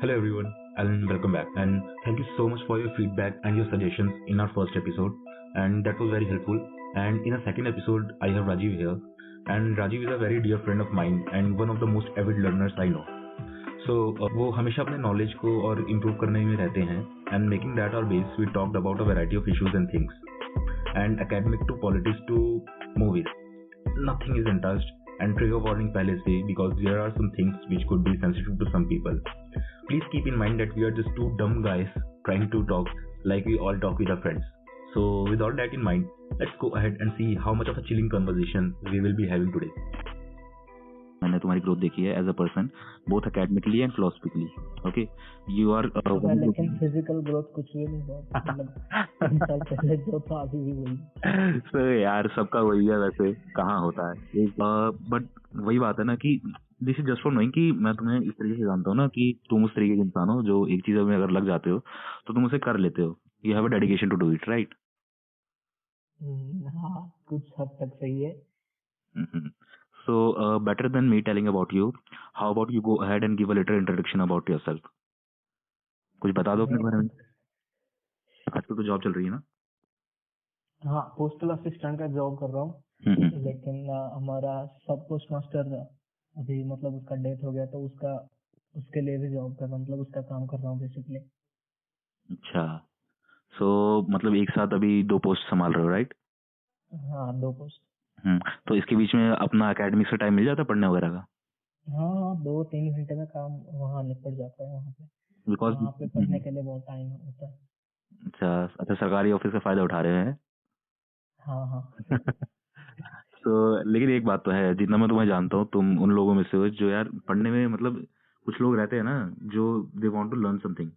Hello everyone and welcome back, and thank you so much for your feedback and your suggestions in our first episode, and that was very helpful. And in our second episode I have Rajiv here, and Rajiv is a very dear friend of mine and one of the most avid learners I know. So वो हमेशा अपने knowledge को और improve करने में रहते हैं, and making that our base we talked about a variety of issues and things, and academic to politics to movies, nothing is untouched. And trigger warning पहले से, because there are some things which could be sensitive to some people. Please keep in mind that we are just two dumb guys trying to talk like we all talk with our friends. So with all that in mind, let's go ahead and see how much of a chilling conversation we will be having today. मैंने तुम्हारी growth देखी है as a person, both academically and philosophically. Okay, you are लेकिन physical growth कुछ भी नहीं हुआ. मतलब 3 साल पहले जो था अभी भी वही. सो यार सबका वही है वैसे, कहाँ होता है. बट वही बात है ना कि this is just for knowing कि मैं तुम्हें इस तरीके से जानता हूँ ना कि तुम उस तरीके के इंसान हो जो एक चीज में अगर लग जाते हो तो तुम उसे कर लेते हो. You have a dedication to do it, right? हाँ, कुछ हद तक सही है. So, better than me telling about you, how about you go ahead and give a little introduction about yourself? कुछ बता दो अपने बारे में. आजकल तो जॉब चल रही है ना? हाँ, पोस्टल असिस्टेंट का जॉब कर रहा हूँ. लेकिन हमारा सब पोस्ट मास्टर अभी मतलब उसका डेथ हो गया, तो उसके लिए भी जॉब कर रहा हूँ. मतलब उसका काम कर रहा हूँ बेसिकली. अच्छा, so मतलब एक साथ अभी 2 पोस्ट संभाल रहे हो, राइट? हाँ, 2 पोस्ट. तो इसके बीच में अपना एकेडमिक से टाइम मिल जाता है पढ़ने वगैरह का? हाँ, 2-3 घंटे का काम वहाँ निपट जाता है. वहाँ पे पढ़ने के लिए बहुत टाइम होता है. अच्छा, सरकारी ऑफिस का फायदा उठा रहे हैं. हाँ. तो लेकिन एक बात तो है, जितना मैं तुम्हें जानता हूँ तुम उन लोगों में से हो जो यार पढ़ने में, मतलब कुछ लोग रहते हैं ना जो they want to learn something,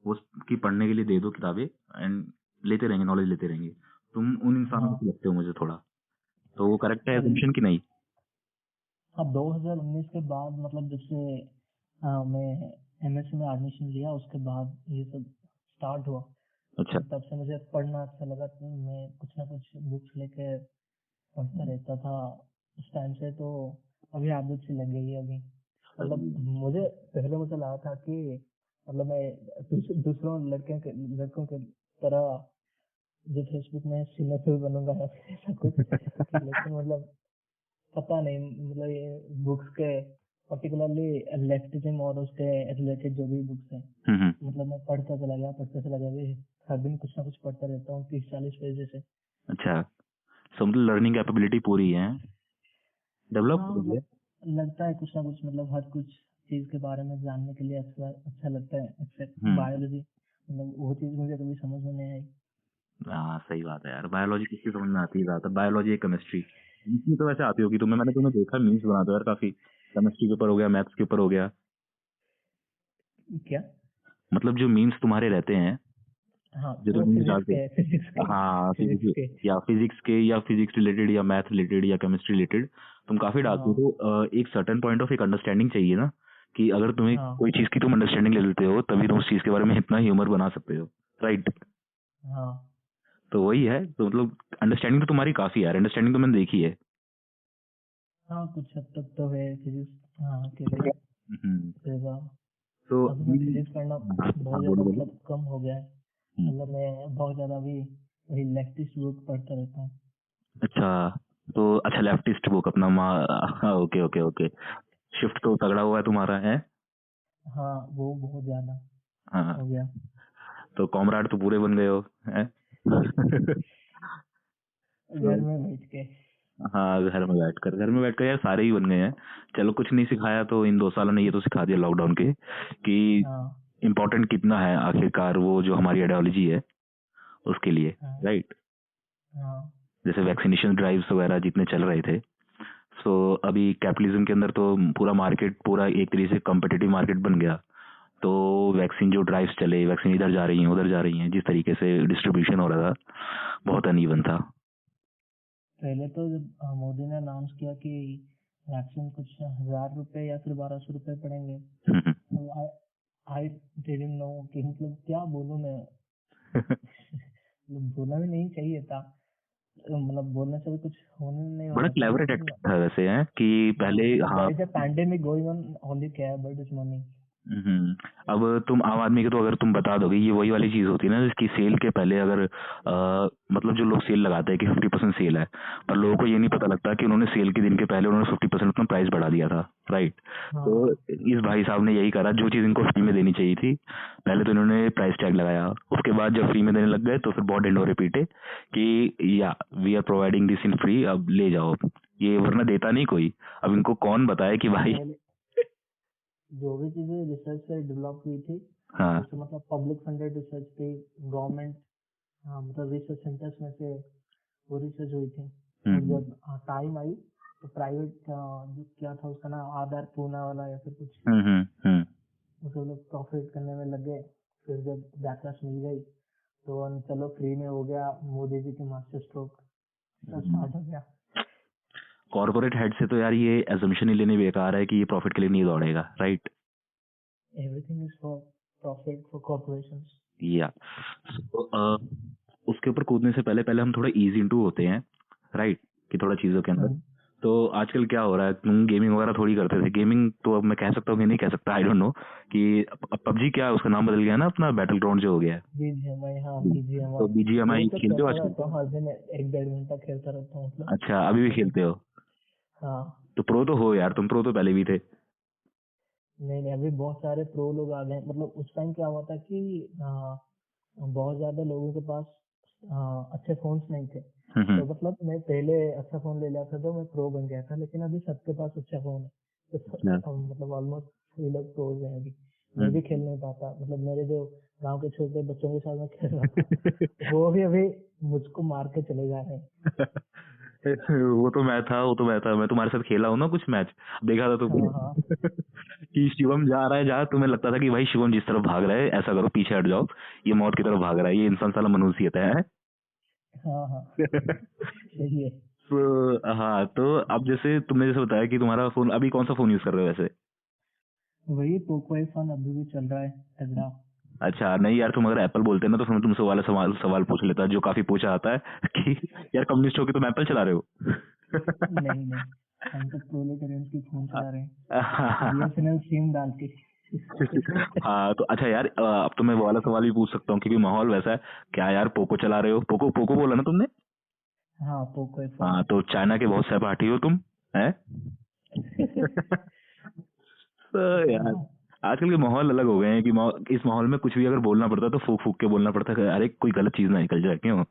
वो कि पढ़ने के लिए दे दो किताबें एंड लेते रहेंगे, नॉलेज लेते रहेंगे. तुम उन इंसानों को लगते हो मुझे थोड़ा. तो वो करेक्ट है एजम्पशन कि नहीं? हाँ, 2019 के बाद मतलब जब से मैं एमएससी में एडमिशन लिया, उसके बाद ये सब स्टार्ट हुआ. अच्छा, तब से मुझे पढ़ना अच्छा लगा. तो मैं कुछ ना कुछ बुक्स लेके पढ़ता रहता था उस टाइम से. तो अभी आदत सी लग गई है अभी. मतलब पहले मुझे लगा था कि मतलब मैं दूसरों लड़कों के तरह जो फेसबुक में सिनेफिल बनूंगा या फिर ऐसा कुछ. लेकिन मतलब पता नहीं, मतलब ये बुक्स के पर्टिकुलरली लेफ्टिज्म और उसके रिलेटेड जो भी बुक्स हैं, मतलब मैं पढ़ता चला गया. हर दिन कुछ ना कुछ पढ़ता रहता हूँ 30-40 पेज से. अच्छा, सो मतलब लर्निंग कैपेबिलिटी पूरी है, डेवलप हो गई है. लगता है कुछ ना कुछ, मतलब हर कुछ चीज के बारे में जानने के लिए अच्छा लगता है. एक्सेप्ट बायोलॉजी, मतलब वो चीज मुझे कभी समझ में नहीं आई. हाँ सही बात है यार, बायोलॉजी किसकी समझ में आती है ज्यादातर? बायोलॉजी, केमिस्ट्री, इसमें तो वैसे आती होगी तुम्हें. मैंने तुम्हें देखा मीम्स बनाते हो यार काफी, केमिस्ट्री के ऊपर हो गया, मैथ्स के ऊपर हो गया. क्या मतलब जो मीम्स तुम्हारे रहते हैं, हाँ, जो तुम मीम्स डालते हो, हाँ फिजिक्स के या फिजिक्स रिलेटेड या मैथ रिलेटेड या केमिस्ट्री रिलेटेड तुम काफी डालते हो. तो एक सर्टेन पॉइंट ऑफ एक अंडरस्टैंडिंग चाहिए ना, कि अगर तुम्हें कोई चीज की तुम अंडरस्टैंडिंग ले लेते हो तभी तुम उस चीज के बारे में इतना ह्यूमर बना सकते हो, राइट? तो वही है. तो मतलब अंडरस्टैंडिंग तो तुम्हारी काफी है, अंडरस्टैंडिंग तो मैंने देखी है. हाँ, कुछ हद तक तो है फिजिक्स. हाँ, के लिए तो अभी मैं फिजिक्स पढ़ना बहुत ज्यादा मतलब कम हो गया है. मतलब मैं बहुत ज्यादा अभी वही लेफ्टिस्ट बुक पढ़ता रहता हूँ. अच्छा, तो अच्छा लेफ्टिस्ट बुक अपना ओके ओके ओके. शिफ्ट तो तगड़ा हुआ है तुम्हारा है. हाँ, वो बहुत ज्यादा हो गया. तो कॉमराड तो पूरे बन गए हो हैं? घर में बैठ के. हाँ, घर में बैठकर यार सारे ही बन गए हैं. चलो कुछ नहीं सिखाया तो इन 2 सालों ने ये तो सिखा दिया लॉकडाउन के कि इम्पोर्टेंट कितना है आखिरकार वो जो हमारी आइडियोलॉजी है उसके लिए, राइट? जैसे वैक्सीनेशन ड्राइव्स वगैरह जितने चल रहे थे, सो अभी कैपिटलिज्म के अंदर तो पूरा मार्केट, पूरा एक तरीके से कॉम्पिटिटिव मार्केट बन गया. तो वैक्सीन जो ड्राइव्स चले, वैक्सीन इधर जा रही हैं उधर जा रही हैं, जिस तरीके से डिस्ट्रीब्यूशन हो रहा था बहुत अनइवन था. पहले तो जब मोदी ने अनाउंस किया कि वैक्सीन कुछ 1000 रुपए या फिर 1200 रुपए पड़ेंगे, आई डिडंट नो कि मतलब क्या बोलूं मैं. बोलना भी नहीं चाहिए था, मतलब बोलने से भी कुछ होने नहीं वाला. बड़ा क्लेवर टैक्टिक था वैसे है कि पहले pandemic going on, only care about this money. अब तुम आम आदमी के तो अगर तुम बता दोगे, ये वही वाली चीज होती है ना, जिसकी सेल के पहले अगर मतलब जो लोग सेल लगाते हैं कि 50% सेल है, पर लोगों को ये नहीं पता लगता कि उन्होंने सेल के दिन के पहले उन्होंने 50% अपना प्राइस बढ़ा दिया था, राइट। तो इस भाई साहब ने यही करा, जो चीज इनको फ्री में देनी चाहिए थी, पहले तो इन्होंने प्राइस टैग लगाया, उसके बाद जब फ्री में देने लग गए तो फिर बहुत ढिंडोरे पीटे कि या we are providing this in free, अब ले जाओ ये, वरना देता नहीं कोई। अब इनको कौन बताए कि भाई जो भी चीजें रिसर्च से डेवलप हुई थी, हाँ जैसे मतलब पब्लिक फंडेड रिसर्च थी, गवर्नमेंट मतलब रिसर्च सेंटर्स में से वो रिसर्च हुई थी, और जब टाइम आई तो प्राइवेट जो क्या था उसका नाम, आधार पूना वाला या फिर कुछ, उसको लोग प्रॉफिट करने में लग गए। फिर जब बैकलैश मिल गई तो चलो फ्री में हो गया, मोदी जी की मास्टर स्ट्रोक, सब स्टार्ट हो गया। कॉर्पोरेट हेड से तो यार ये एजम्पशन ही लेनी बेकार है कि ये प्रॉफिट के लिए नहीं दौड़ेगा, right. Everything is for profit for corporations. या उसके ऊपर कूदने से पहले पहले हम थोड़ा इजी इनटू होते हैं, राइट, कि थोड़ा चीजों के अंदर। तो आजकल क्या हो रहा है, तुम गेमिंग वगैरह थोड़ी करते थे, गेमिंग तो अब मैं कह सकता हूँ कि नहीं कह सकता, आई डोंट नो, कि पबजी क्या है, उसका नाम बदल गया ना अपना, बैटल ग्राउंड जो हो गया है। बीजीएमआई, हाँ बीजीएमआई। तो बीजीएमआई खेलते हो आजकल? तो हर दिन 1-1.5 घंटा खेलता रहता हूँ मतलब। अच्छा, अभी भी खेलते हो? हाँ। तो प्रो तो हो यार, तुम प्रो तो पहले भी थे। नहीं, अभी बहुत सारे प्रो लोग आ गए, मतलब उस टाइम क्या हुआ था कि बहुत ज्यादा लोगों के पास अच्छे फोन्स नहीं थे, तो मतलब मैं पहले अच्छा फोन ले लिया था तो मैं प्रो बन गया था, लेकिन अभी सबके पास अच्छा फोन है, तो मतलब ऑलमोस्ट सभी लोग प्रोज हैं अभी। मैं भी खेल नहीं पाता, मतलब मेरे जो गांव के छोटे बच्चों के साथ मैं खेल रहा था वो भी अभी मुझको मार के चले जा रहे हैं। वो तो मैं तुम्हारे साथ खेला हूँ ना कुछ मैच, देखा था तुमने। हाँ। कि शिवम जा रहा है जहाँ, तुम्हें लगता था कि भाई शिवम जिस तरफ भाग रहा है ऐसा करो, पीछे हट जाओ, ये मौत की तरफ भाग रहा है, ये इंसान साला मनुष्यत है। हाँ सही है। तो हाँ, तो अब जैसे तुमने जैसे बताया कि तुम्हारा फोन, अभी कौन सा फोन यूज कर रहे हो वैसे? वही पोको F1 अभी भी चल रहा है तगड़ा। अच्छा, नहीं यार, तुम अगर एप्पल बोलते ना तो फिर मैं तुमसे वाला सवाल पूछ लेता, जो काफी पूछा आता है कि यार कम्युनिस्ट हो के तुम एप्पल चला रहे हो। नहीं, हम तो प्रोलेटेरियन की फोन चला रहे हैं, बीएसएनएल सिम डाल के। हाँ तो अच्छा यार, अब तो मैं वो वाला सवाल भी पूछ सकता हूँ क्योंकि माहौल वैसा है। क्या यार पोको चला रहे हो? पोको पोको बोला ना तुमने? हाँ पोको F1। हाँ, तो चाइना के बहुत सहपाठी हो तुम, हैं? तो यार आजकल के माहौल अलग हो गए हैं कि इस माहौल में कुछ भी अगर बोलना पड़ता है तो फूक फूक के बोलना पड़ता है, अरे कोई गलत चीज ना निकल जाए, क्यों?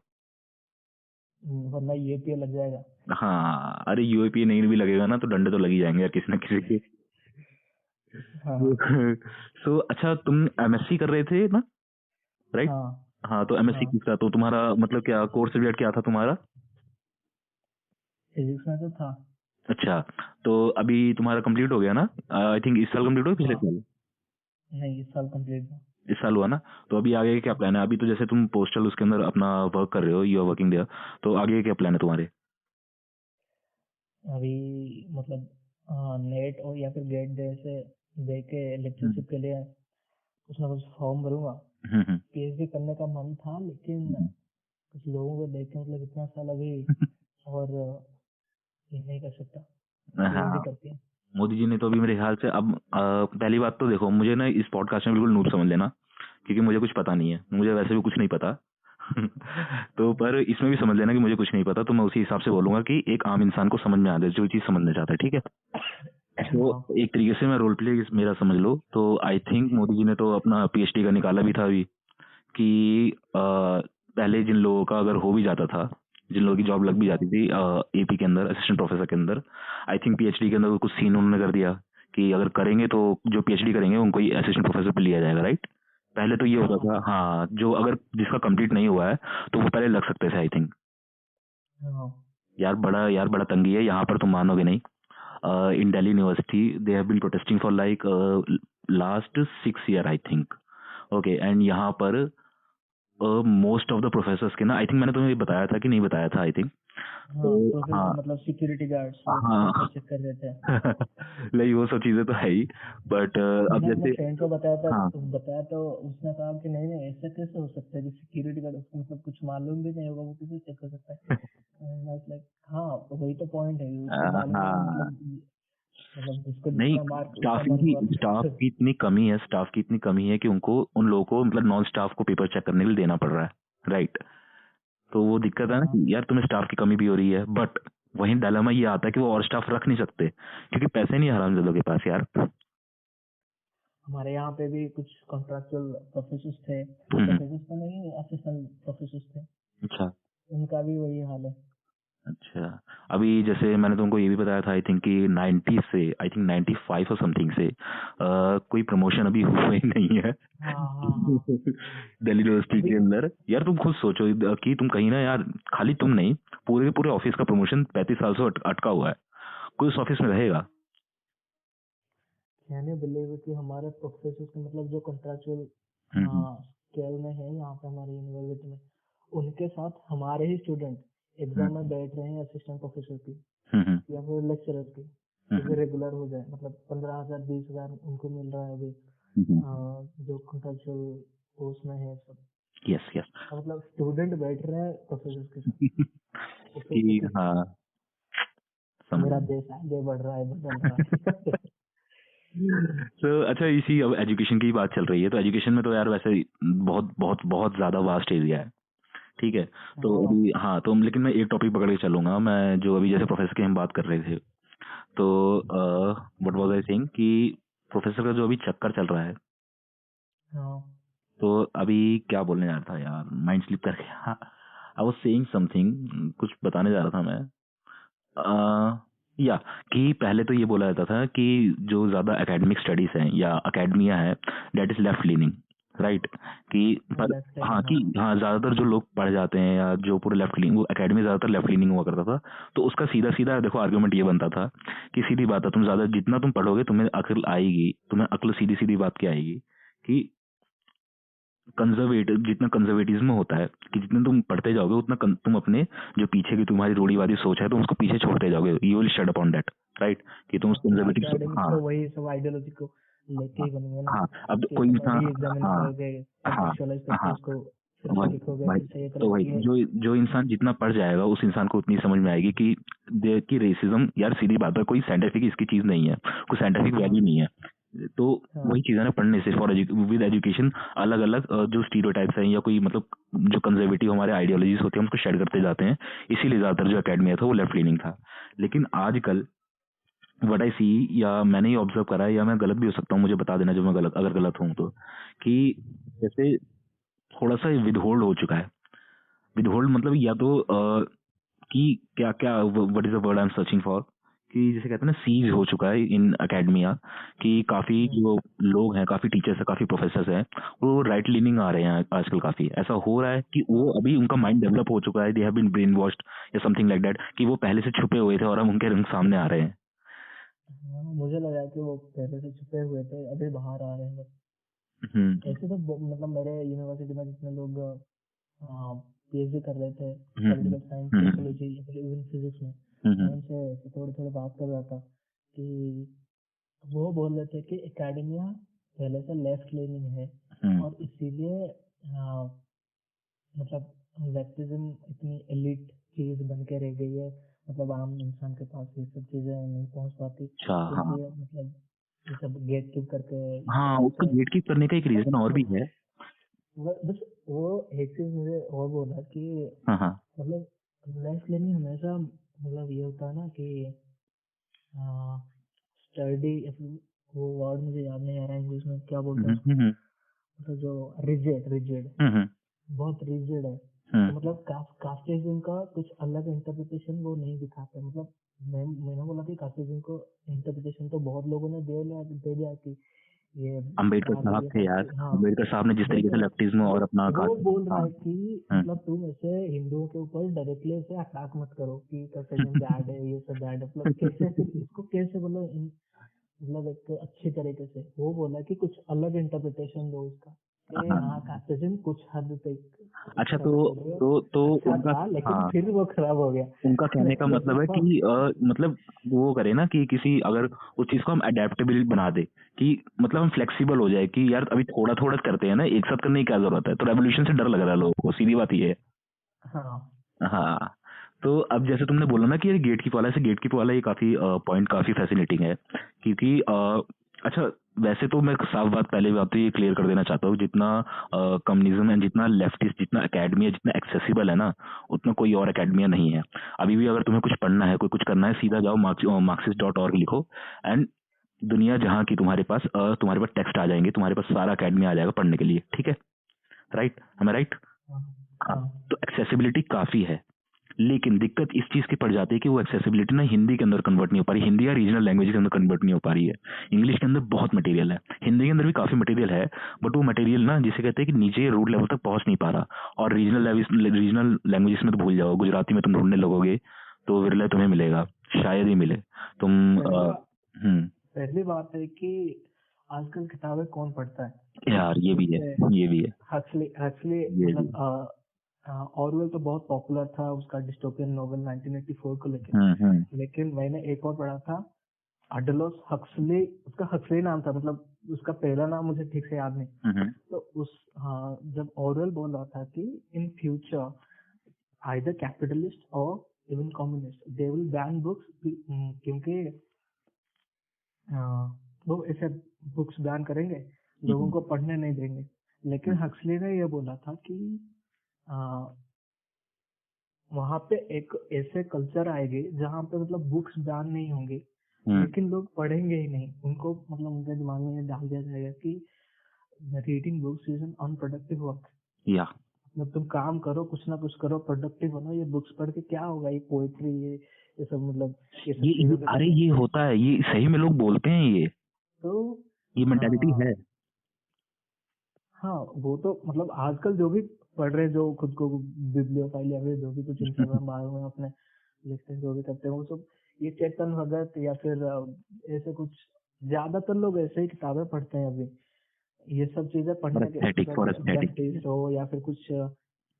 वरना ये पे लग जाएगा। हाँ, अरे यूएपी नहीं भी लगेगा ना तो डंडे तो लग ही जाएंगे यार किसी न किसी के। हाँ सो अच्छा, तुम एमएससी कर रहे थे ना, राइट? हाँ हाँ, तो एमएससी हाँ। किसका, तो तुम्हारा मतलब क्या कोर्स सब्जेक्ट क्या था तुम्हारा? फिजिक्स में तो था। अच्छा, तो अभी तुम्हारा कंप्लीट हो गया ना? आई थिंक इस साल कंप्लीट हो, पिछले हाँ, साल? नहीं इस साल कंप्लीट हुआ। इस साल हुआ ना? तो अभी आगे क्या प्लान है? अभी तो जैसे तुम पोस्टल उसके अंदर अपना वर्क कर रहे हो, यू आर वर्किंग देयर, तो आगे क्या प्लान है तुम्हारे? अभी मतलब नेट और या फिर गेट दे के लेक्चरशिप के लिए कुछ ना कुछ फॉर्म भरूंगा। हम्म। पीएचडी करने का मन था, लेकिन कुछ लोगों को देख के मतलब इतना साल अभी, और ये नहीं कर सकता, पीएचडी हाँ, करके। मोदी जी ने तो अभी मेरे ख्याल से अब पहली बात तो देखो, मुझे ना इस पॉडकास्ट में बिल्कुल नूब समझ लेना, क्योंकि मुझे कुछ पता नहीं है, मुझे वैसे भी कुछ नहीं पता। तो पर इसमें भी समझ लेना कि मुझे कुछ नहीं पता, तो मैं उसी हिसाब से बोलूंगा कि एक आम इंसान को समझ में आ जाए जो चीज समझना चाहता है, ठीक है? तो हाँ एक तरीके से मैं रोल प्ले मेरा समझ लो, तो आई थिंक मोदी जी ने तो अपना पीएचडी का निकाला भी था अभी, कि पहले जिन लोगों का अगर हो भी जाता था, जिन लोगों की जॉब लग भी जाती थी एपी के अंदर असिस्टेंट प्रोफेसर के अंदर, आई थिंक पीएचडी के अंदर कुछ सीन उन्होंने कर दिया कि अगर करेंगे तो जो पीएचडी करेंगे उनको ही असिस्टेंट प्रोफेसर पे लिया जाएगा, राइट? पहले तो ये होता था, हाँ, जो अगर जिसका कंप्लीट नहीं हुआ है तो वो पहले लग सकते थे आई थिंक। हाँ। यार बड़ा तंगी है यहाँ पर, तुम मानोगे नहीं। In Delhi university they have been protesting for like last 6 year I think, okay, and यहाँ पर मोस्ट ऑफ द प्रोफेसर्स के ना, आई थिंक मैंने तुम्हें बताया था कि नहीं बताया था, आई थिंक। तो हाँ प्रोफेसर हाँ मतलब सिक्योरिटी गार्ड्स वो पेपर हाँ। चेक कर रहे थे। नहीं, वो सब चीजें तो है ही, बट अब मैंने अपने जैसे, फ्रेंड को हाँ बताया तो उसने कहा कि नहीं नहीं ऐसा कैसे हो सकता है कि सिक्योरिटी गार्ड, उसको मतलब कुछ मालूम भी नहीं होगा, वो कैसे चेक कर सकता है। लाइक हाँ, वही तो पॉइंट है, उसको मालूम भी नहीं हाँ, मतलब। मतलब जिसको नहीं, जितना मार्क उतना मन हुआ स्टाफ की इतनी कमी है कि उनको उन लोगों को मतलब नॉन स्टाफ को पेपर चेक करने के लिए देना पड़ रहा है, राइट। तो वो दिक्कत है ना हाँ कि यार तुम्हें स्टाफ की कमी भी हो रही है, बट वहीं डायलेमा ये आता है कि वो और स्टाफ रख नहीं सकते क्योंकि पैसे नहीं हरामजादों के पास यार। हमारे यहाँ पे भी कुछ कॉन्ट्रैक्चुअल प्रोफेसर थे, हम्म, प्रोफेसर तो नहीं असिस्टेंट प्रोफेसर थे, अच्छा उनका भी वही हाल है। अच्छा। अभी जैसे मैंने तुमको ये भी बताया था, आई थिंक कि 90 से आई थिंक 95 और समथिंग से कोई प्रमोशन अभी हुआ ही नहीं है हाँ हाँ हाँ दिल्ली यूनिवर्सिटी अभी के अंदर। यार तुम खुद सोचो कि तुम कहीं ना यार, खाली तुम नहीं, पूरे के पूरे ऑफिस का प्रमोशन 35 साल से अटका हुआ है, कोई उस ऑफिस में रहेगा? कैन यू बिलीव कि हमारे प्रोफेसर के मतलब जो कॉन्ट्रैक्चुअल हम्म स्केल में है यहाँ पे हमारी यूनिवर्सिटी में, उनके साथ हमारे ही स्टूडेंट हम्म एग्जाम में बैठ रहे हैं असिस्टेंट प्रोफेसर की हम्म या फिर लेक्चरर की, हम्म कि रेगुलर हो जाए। मतलब 15,000 20,000 उनको मिल रहा है अभी, हम्म जो कॉन्ट्रैक्चुअल कोर्स में है सब। यस यस तो मतलब स्टूडेंट बैठ रहे हैं प्रोफेसर के साथ, तो सोचो कि कि हाँ, समझ। मेरा देश आगे बढ़ रहा है, बदल रहा है। तो अच्छा, इसी अब एजुकेशन की बात चल रही है तो एजुकेशन में तो यार वैसे बहुत बहुत बहुत ज्यादा वास्ट एरिया है, ठीक है। तो हाँ अभी हाँ, तो लेकिन मैं एक टॉपिक पकड़ के चलूंगा मैं, जो अभी जैसे प्रोफेसर की हम बात कर रहे थे, तो व्हाट वाज आई सेइंग कि प्रोफेसर का जो अभी चक्कर चल रहा है, हाँ तो अभी क्या बोलने जा रहा था यार, माइंड स्लिप कर गया। आई वाज सेइंग समथिंग, कुछ बताने जा रहा था मैं। या कि पहले तो ये बोला जाता था कि जो ज्यादा एकेडमिक स्टडीज हैं या एकेडमिया है, that is left leaning, right. कि पर लेफ्ट हाँ, साइड कि हाँ हाँ, ज्यादातर जो लोग पढ़ जाते हैं या जो पूरे लेफ्ट लीनिंग, वो एकेडमी ज्यादातर लेफ्ट लीनिंग हुआ करता था। तो उसका सीधा सीधा देखो आर्गुमेंट ये बनता था कि सीधी बात है, तुम ज्यादा जितना तुम पढ़ोगे तुम्हें अक्ल आएगी, तुम्हें अक्ल सीधी सीधी बात की आएगी कि कंजर्वेटिव, जितना कंजर्वेटिज्म होता है कि जितना तुम पढ़ते जाओगे उतना तुम अपने जो पीछे की तुम्हारी रूढ़िवादी सोच है तुम उसको पीछे छोड़ते जाओगे, you will shut upon that, right. कि तुम उस कंजर्वेटिव, एकेडमिक्स हाँ तो वही सब आइडियोलॉजी को लेके हाँ ही बनेंगे ना, हाँ, अब कि कोई तुम इंसान, री एग्जामिन हाँ करोगे, हाँ कंटेक्चुअलाइज करके हाँ, उसको फिर से वही लिखोगे, वही फिर से ये तो करोगे वही ये। जो इंसान जितना पढ़ जाएगा उस इंसान को उतनी समझ में आएगी कि रेसिज्म यार सीधी बात है, कोई साइंटिफिक इसकी चीज नहीं है, कोई साइंटिफिक हाँ वैल्यू नहीं है। तो हाँ वही चीज है ना, पढ़ने से फॉर विद एजुकेशन अलग अलग जो स्टीरियोटाइप्स हैं या कोई मतलब जो कंजर्वेटिव हमारे आइडियोलॉजीज होते हैं हम उसको शेड करते जाते हैं, इसीलिए ज्यादातर जो एकेडमिया था वो लेफ्ट लीनिंग था। लेकिन आजकल व्हाट आई सी, या मैंने ही ऑब्जर्व करा है या मैं गलत भी हो सकता हूँ, मुझे बता देना जो मैं गलत, अगर गलत हूँ तो, कि जैसे थोड़ा सा विदहोल्ड हो चुका है। विदहोल्ड मतलब या तो कि क्या क्या, what is the word I am searching for, कि जैसे कहते हैं ना सीज हो चुका है इन एकेडमिया, कि काफी हम्म, जो लोग हैं, काफी टीचर्स हैं, काफी प्रोफेसर हैं, वो राइट लीनिंग आ रहे हैं आजकल। काफी ऐसा हो रहा है कि वो हाँ अभी उनका माइंड डेवलप हो चुका है, they have been brainwashed या समथिंग लाइक दैट, कि वो पहले से छुपे हुए थे और अब उनके रंग सामने आ रहे हैं। हाँ, मुझे लगा कि वो पहले से छुपे हुए थे, अभी बाहर आ रहे हैं बस। हम्म ऐसे तो मतलब मेरे यूनिवर्सिटी में जितने लोग पीएचडी कर रहे थे हम्म पॉलिटिकल साइंस, हम्म सोशियोलॉजी या फिर इवन फिजिक्स में, मैं हम्म उनसे थोड़ी थोड़ी बात कर रहा था कि वो बोल रहे थे कि एकेडमिया पहले से लेफ्ट लीनिंग है हम्म और इसीलिए मतलब लेफ्टिज्म इतनी एलिट चीज बन के रह गई है, मतलब आम इंसान के पास ये सब चीजें नहीं पहुंच पाती, अच्छा हाँ क्योंकि मतलब ये सब गेट कीप करके इस हाँ, तरह उसको से। गेट कीप करने का एक रीजन और भी है। बस वो एक चीज मुझे और बोला कि हाँ हाँ मतलब लेफ्ट लीनिंग हमेशा मतलब ये होता है ना कि स्टडी, वो वर्ड मुझे याद नहीं आ रहा है इंग्लिश में क्या बोलते हैं उसको, हम्म मतलब जो रिजिड रिजिड, हम्म बहुत रिजिड है। तो हम्म मतलब कास्टिज्म का कुछ अलग इंटरप्रिटेशन वो नहीं दिखाते, मतलब मैंने बोला कि कास्टिज्म को इंटरप्रिटेशन तो बहुत लोगों ने दे दिया कि ये अम्बेडकर बात साहब ये थे सब यार, चीज, हाँ। अम्बेडकर साहब ने जिस तरीके से लेकिन लेफ्टिज्म वो और अपना वो कास्ट, बोल रहा हाँ है कि मतलब तुम ऐसे हिंदुओं के ऊपर डायरेक्टली ऐसे अटैक मत करो कि कास्टिज्म बैड है, ये सब बैड है, मतलब कैसे फिर इसको कैसे बोलो मतलब एक अच्छी तरीके से वो बोला कि कुछ अलग इंटरप्रिटेशन दो उसका, कि हाँ हाँ कास्टिज्म कुछ हद तक अच्छा। अच्छा था, तो अच्छा उनका, था लेकिन हाँ, फिर वो खराब हो गया। उनका कहने का मतलब है कि मतलब वो करे ना कि किसी अगर उस चीज को हम अडेप्टेबल बना दे, कि मतलब हम फ्लेक्सिबल हो जाए कि यार अभी थोड़ा थोड़ा करते हैं ना, एक साथ करने की क्या जरूरत है, तो रेवोल्यूशन से डर लग रहा है लोगों को, सीधी बात ये है। हाँ हाँ, तो अब जैसे तुमने बोला ना कि ये गेटकीपर वाला ये काफी पॉइंट काफी फैसिनेटिंग है, क्योंकि अच्छा, वैसे तो मैं साफ बात पहले बात तो ये क्लियर कर देना चाहता हूँ, जितना कम्युनिज्म है, जितना लेफ्टिस्ट, जितना एकेडमी है, जितना एक्सेसिबल है ना, उतना कोई और एकेडमिया नहीं है। अभी भी अगर तुम्हें कुछ पढ़ना है, कोई कुछ करना है, सीधा जाओ marxist.org लिखो, एंड दुनिया जहाँ की तुम्हारे पास टेक्स्ट आ जाएंगे, तुम्हारे पास सारा एकेडमी आ जाएगा पढ़ने के लिए, ठीक है? राइट, हमें राइट? हाँ, तो एक्सेसिबिलिटी काफी है, लेकिन दिक्कत इस चीज की पड़ जाती है कि वो एक्सेसिबिलिटी ना हिंदी के अंदर कन्वर्ट नहीं हो पा रही, हिंदी या रीजनल लैंग्वेज के अंदर कन्वर्ट नहीं हो पा रही है। इंग्लिश के अंदर बहुत मटेरियल है, हिंदी के अंदर भी काफी मटेरियल है, बट वो मटेरियल ना जिसे कहते हैं कि नीचे रूट लेवल तक पहुंच नहीं पा रहा। और रीजनल लैंग्वेजेस में तो भूल जाओ, गुजराती में तुम ढूंढने लगोगे तो विरले तुम्हें मिलेगा, शायद ही मिले। तुम पहली बात है कि आजकल किताबें कौन पढ़ता है यार, ये भी है। हक्सली मतलब ऑरवेल तो बहुत पॉपुलर था, उसका डिस्टोपियन नोवेल 1984 को लेकर, लेकिन मैंने एक और पढ़ा था अडोल्फ हक्सली, उसका हक्सली नाम था, मतलब उसका पहला नाम मुझे ठीक से याद नहीं। तो जब ऑरवेल बोल रहा था कि इन फ्यूचर आइदर कैपिटलिस्ट और even communist they will ban books, क्योंकि वो ऐसे बुक्स बैन करेंगे, लोगों को पढ़ने नहीं देंगे। लेकिन हक्सली ने ये बोला था कि वहां पे एक ऐसे कल्चर आएगी जहाँ पे मतलब बुक्स बैन नहीं होंगे, लेकिन लोग पढ़ेंगे ही नहीं, उनको मतलब उनके दिमाग में ये डाल दिया जाएगा कि reading books is an unproductive work. मतलब तुम काम करो, कुछ ना कुछ करो, प्रोडक्टिव बनो, ये बुक्स पढ़ के क्या होगा, ये पोएट्री, ये सब मतलब अरे ये होता है, ये सही में लोग बोलते हैं, ये तो ये मेंटालिटी है। हाँ, वो तो मतलब आजकल जो भी पढ़ रहे, जो खुद को बिब्लियोफाइल या फिर जो भी कुछ इंस्टाग्राम बायो में अपने लिखते हैं, जो भी करते हैं, वो सब ये चेतन भगत या फिर ऐसे कुछ, ज्यादातर लोग ऐसे ही किताबें पढ़ते हैं अभी, ये सब चीजें पढ़ने के हो या फिर कुछ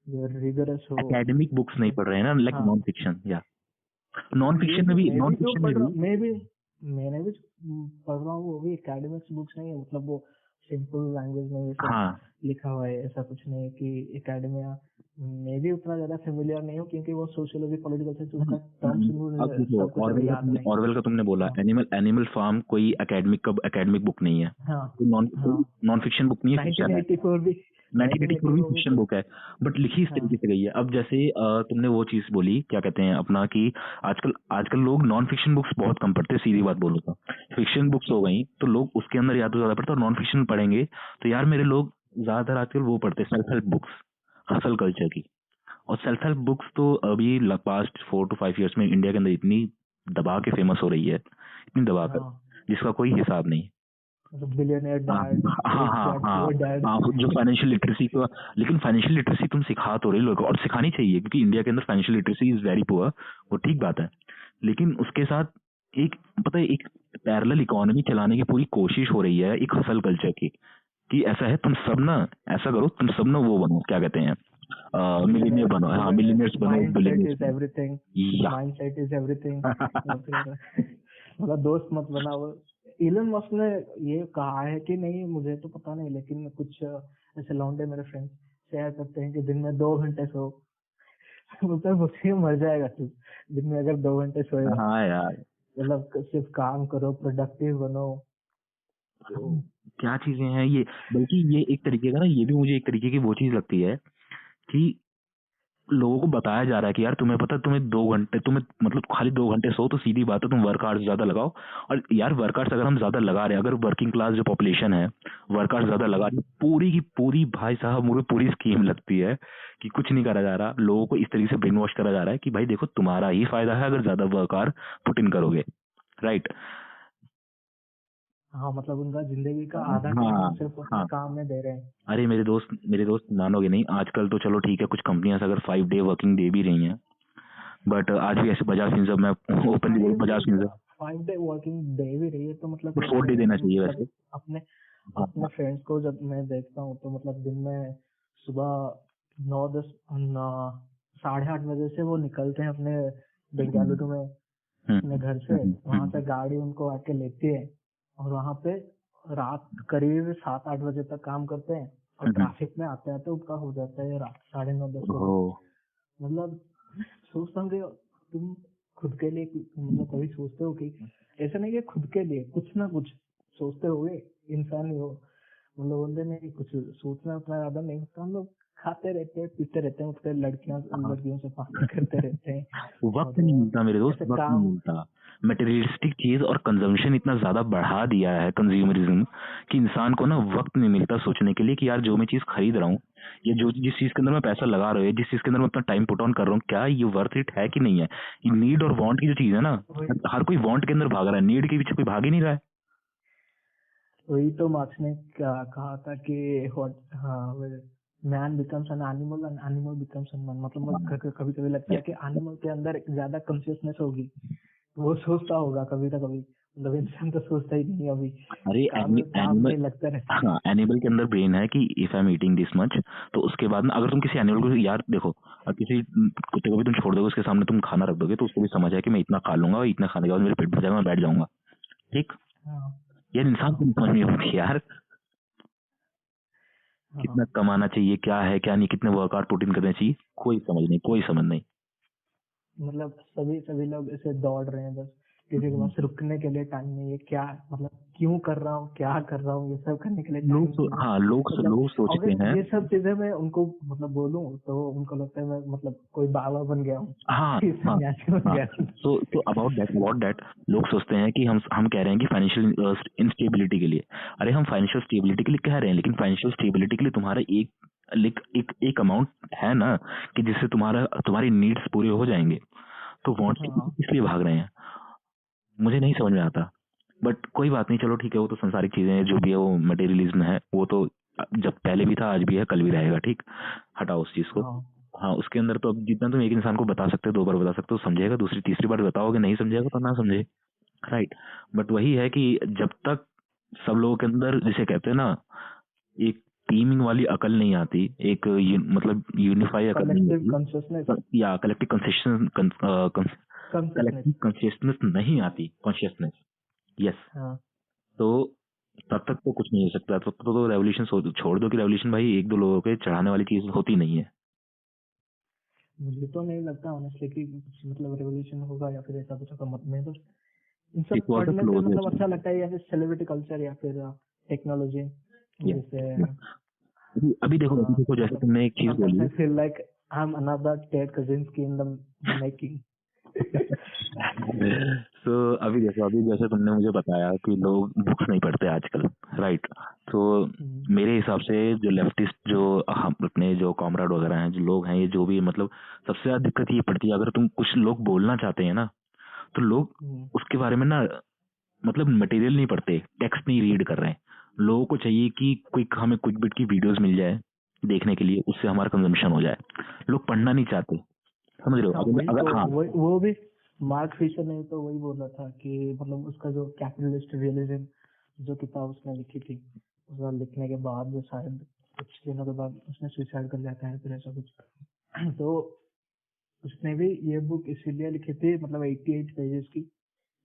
रिगरस हो। एकेडमिक बुक्स नहीं पढ़ रहे हैं ना, लाइक नॉन फिक्शन, या नॉन फिक्शन में भी मैंने भी पढ़ रहा हूँ, वो भी एकेडमिक्स बुक्स नहीं है, मतलब वो सिंपल लैंग्वेज में ये सब लिखा हुआ है, ऐसा कुछ नहीं है कि एकेडमिया मैं भी उतना ज्यादा फेमिलियर नहीं हूँ, क्योंकि वो सोशियोलॉजी पॉलिटिकल साइंस उसका टर्म्स। ऑरवेल का तुमने बोला, एनिमल फार्म कोई एकेडमिक बुक नहीं है, नॉन फिक्शन बुक नहीं है, 1984 भी फिक्शन बुक है, बट लिखी इस तरीके से गई है। अब जैसे तुमने वो चीज बोली, क्या कहते हैं अपना, कि आजकल लोग नॉन फिक्शन बुक्स बहुत कम पढ़ते, सीधी बात बोलो तो फिक्शन बुक्स हो गई तो लोग उसके अंदर या तो ज्यादा पढ़ते, और नॉन फिक्शन पढ़ेंगे तो यार मेरे लोग ज्यादातर आजकल वो पढ़ते, self help books, hustle culture की। और सेल्फ हेल्प बुक्स तो अभी पास्ट 4 to 5 years में इंडिया के अंदर इतनी दबा के फेमस हो रही है, इतनी दबा कर, जिसका कोई हिसाब नहीं। जो फाइनेंशियल लिटरेसी को, लेकिन फाइनेंशियल लिटरेसी तुम सिखा तो रहे लोगों, और सिखानी चाहिए, क्योंकि इंडिया के अंदर financial literacy is very poor, वो ठीक बात है, लेकिन उसके साथ एक पता है एक पैरेलल इकोनॉमी चलाने की पूरी कोशिश हो रही है, एक हसल कल्चर की, कि ऐसा है तुम सब ना ऐसा करो, तुम सब ना वो बनो, क्या कहते हैं, मिलियनियर बनो, हाँ मिलियनियर्स बनो, माइंडसेट इज एवरीथिंग। मतलब दोस्त मत बनाओ। इलन मस्क ने ये कहा है कि नहीं, मुझे तो पता नहीं, लेकिन कुछ ऐसे लौंडे मेरे फ्रेंड्स शेयर करते हैं कि दिन में 2 घंटे सो। मतलब मुझे मर जाएगा तू दिन में अगर 2 घंटे सोए। हाँ यार, मतलब सिर्फ काम करो, प्रोडक्टिव बनो। तो क्या चीजें हैं ये, बल्कि ये एक तरीके का ना, ये भी मुझे एक तरीके की वो चीज लगती है कि लोगों को बताया जा रहा है कि यार तुम्हें पता है, तुम्हें 2 घंटे, तुम्हें मतलब खाली 2 घंटे सो तो सीधी बात है तुम वर्क आवर्स ज्यादा लगाओ। और यार वर्क आवर्स अगर हम ज्यादा लगा रहे हैं, अगर वर्किंग क्लास जो पॉपुलेशन है वर्क आवर्स ज्यादा लगा रही है, पूरी की पूरी भाई साहब मुझे पूरी स्कीम लगती है कि कुछ नहीं करा जा रहा, लोगों को इस तरीके से ब्रेन वॉश करा जा रहा है कि भाई देखो तुम्हारा ही फायदा है अगर ज्यादा वर्क आवर पुट इन करोगे, राइट। हाँ, मतलब उनका जिंदगी का आधा टाइम सिर्फ अपने काम में दे रहे हैं। अरे मेरे दोस्त मानोगे नहीं, आजकल तो चलो ठीक है, कुछ कंपनियां अगर 5 day वर्किंग दे भी रही हैं, बट आज भी ऐसे बजाज फिनसर्व में ओपनली बोल, Bajaj Finserv 5 day working they भी रही है, तो मतलब 4 day देना चाहिए वैसे। अपने फ्रेंड्स को जब मैं देखता हूँ तो मतलब दिन में सुबह 9-10 8:30 बजे से वो निकलते हैं अपने बेंगलुरु में अपने घर से, वहां से गाड़ी उनको आके लेती है और वहां पे रात करीब 7-8 बजे तक काम करते हैं, और ट्रैफिक में आते आते उनका हो जाता है रात 9:30-10 बजे। मतलब सोचता हूँ कि तुम खुद के लिए मतलब कभी सोचते हो कि ऐसा नहीं कि खुद के लिए कुछ ना कुछ सोचते होगे, इंसान ही हो, मतलब बोलते नहीं कुछ सोचना उतना ज्यादा नहीं होता, हम लोग खाते रहते हैं, पीते रहते हैं, उठते लड़कियों से बातें करते रहते हैं वक्त नहीं मिलता मेरे दोस्त, ऐसे वक्त नहीं काम। मिलता। मटेरियलिस्टिक चीज और कंजम्पशन इतना ज्यादा बढ़ा दिया है, कंज्यूमरिज्म, कि इंसान को ना वक्त नहीं मिलता सोचने के लिए कि यार जो मैं चीज खरीद रहा हूँ या जो जिस चीज के अंदर मैं पैसा लगा रहा हूँ, जिस चीज के अंदर मैं अपना टाइम पुट ऑन कर रहा हूँ, क्या ये वर्थ इट है कि नहीं है। ये नीड और वांट की जो चीज है ना, हर कोई वांट के अंदर भाग रहा है, नीड के पीछे कोई भाग ही नहीं रहा है। वही तो मार्क्स ने कहा था कि man becomes an animal and animal becomes N man, मतलब कभी कभी लगता है कि एनिमल के अंदर ज्यादा कॉन्शियसनेस होगी, वो सोचता होगा कभी ना कभी, मतलब इंसान तो सोचता ही नहीं अभी, अरे काम एनिमल, में लगता रहता है। हाँ एनिमल के अंदर ब्रेन है कि if I am eating this much, तो उसके बाद ना अगर तुम किसी एनिमल को, यार देखो, अब किसी कुत्ते को भी तुम छोड़ दोगे, उसके सामने तुम खाना रख दोगे, तो उसको भी समझ है कि मैं इतना खा लूंगा और इतना खाने के बाद मेरे पेट भर जाएगा, मैं बैठ जाऊंगा, ठीक। हाँ यार इंसान को नहीं समझ में होती यार, हाँ, कितना कमाना चाहिए, क्या है क्या नहीं, कितने वर्कआउट पुट इन करने चाहिए, कोई समझ नहीं, कोई समझ नहीं। मतलब सभी सभी लोग ऐसे दौड़ रहे हैं, बस किसी के पास रुकने के लिए टाइम नहीं है, क्या मतलब क्यों कर रहा हूँ, क्या कर रहा हूँ, ये सब करने के लिए टाइम नहीं है। हाँ मतलब लोग सोचते अगर हैं। ये सब चीजें मैं उनको मतलब बोलूं तो उनको लगता है मैं मतलब कोई बाबा बन गया हूँ, हाँ हाँ सन्यासी बन हाँ, गया हूँ। तो अबाउट दैट लोग सोचते हैं कि हम कह रहे हैं कि फाइनेंशियल इंस्टेबिलिटी के लिए। अरे हम फाइनेंशियल स्टेबिलिटी के लिए कह रहे हैं, लेकिन फाइनेंशियल स्टेबिलिटी के लिए तुम्हारा एक अमाउंट है ना, कि जिससे तुम्हारी नीड्स पूरे हो जाएंगे, तो वांट के पीछे हाँ किस लिए भाग रहे हैं, मुझे नहीं समझ में आता। बट कोई बात नहीं, चलो ठीक है, वो तो संसारिक चीजें हैं, जो भी है वो मटेरियलिज्म है, वो तो जब पहले भी था, आज भी है, कल भी रहेगा, ठीक। हटाओ उस चीज को। हाँ हाँ, उसके अंदर तो अब जितना तुम एक इंसान को बता सकते हो, 2 बार बता सकते हो, समझेगा, दूसरी तीसरी बार बताओगे नहीं समझेगा तो ना समझे, राइट। बट वही है कि जब तक सब लोगों के अंदर, जिसे कहते हैं ना, एक टीमिंग वाली अकल नहीं आती, एक मतलब यूनिफाई अकल नहीं कलेक्टिव आती, कॉन्शियसनेस, या कलेक्टिव कॉन्शियसनेस। कलेक्टिव कॉन्शियसनेस नहीं आती, कॉन्शियसनेस, यस, हाँ तो तब तक तो कुछ नहीं हो सकता, तब तक तो रेवोल्यूशन छोड़ दो, कि रेवोल्यूशन भाई एक दो लोगों के चढ़ाने वाली चीज होती नहीं है। मुझे तो नहीं लगता ऑनेस्टली कि कुछ मतलब रेवोल्यूशन होगा या फिर ऐसा कुछ होगा, मत में तो इन इट सब वाज द पढ़ने से फ्लो मतलब एक्चुअली। अच्छा लगता है, या फिर सेलिब्रिटी कल्चर या फिर टेक्नोलॉजी, जैसे अभी देखो जैसे मतलब तुमने एक चीज sometimes बोली। I feel like I'm another Ted Kaczynski in the making. तो अभी देखो, अभी जैसे तुमने मुझे बताया कि लोग बुक्स नहीं पढ़ते आजकल, राइट। तो मेरे हिसाब से जो लेफ्टिस्ट, जो हम अपने जो कॉमरेड वगैरह हैं, जो लोग हैं, ये जो भी मतलब, सबसे ज्यादा दिक्कत ये पड़ती है, अगर तुम कुछ लोग बोलना चाहते हैं ना, तो लोग उसके बारे में ना, मतलब मटेरियल नहीं पढ़ते, टेक्स्ट नहीं रीड कर रहे हैं। लोगों को चाहिए कि हमें क्विक बिट की वीडियोस मिल जाए देखने के लिए, उससे हमारा कंजम्पशन हो जाए, लोग पढ़ना नहीं चाहते, समझ रहे हो। हाँ अगर वही तो, अगर हाँ, वो भी मार्क फिशर ने तो वही बोला था कि मतलब उसका जो कैपिटलिस्ट रियलिज्म जो किताब उसने लिखी थी, उसका लिखने के बाद जो शायद कुछ दिनों के बाद उसने सुसाइड कर लिया था फिर ऐसा कुछ। तो उसने भी ये बुक इसीलिए लिखी थी, मतलब 88 पेजेस की,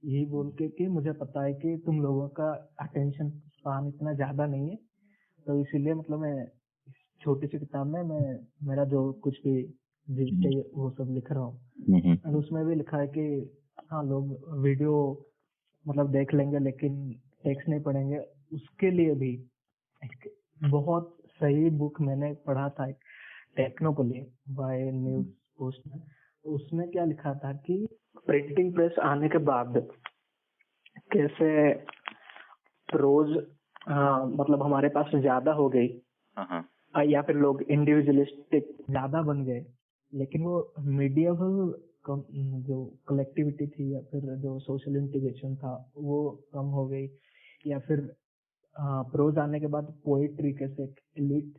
यही बोल के कि मुझे पता है कि तुम लोगों का अटेंशन स्पान इतना ज्यादा नहीं है, तो इसीलिए मतलब मैं इस छोटी सी किताब में मैं मेरा जो कुछ भी जीते वो सब लिख रहा हूँ। और उसमें भी लिखा है कि हाँ लोग वीडियो मतलब देख लेंगे लेकिन टेक्स्ट नहीं पढ़ेंगे, उसके लिए भी एक बहुत सही बुक मैंने पढ़ा था, एक टेक्नोपोली बाय न्यूज पोस्ट में। उसमें क्या लिखा था कि प्रिंटिंग प्रेस आने के बाद कैसे रोज मतलब हमारे पास ज्यादा हो गई, या फिर लोग इंडिविजुअलिस्टिक ज्यादा बन गए, लेकिन वो मीडिएवल जो कलेक्टिविटी थी या फिर जो सोशल इंटीग्रेशन था वो कम हो गई, या फिर प्रोज आने के बाद पोएट्री कैसे एक एलिट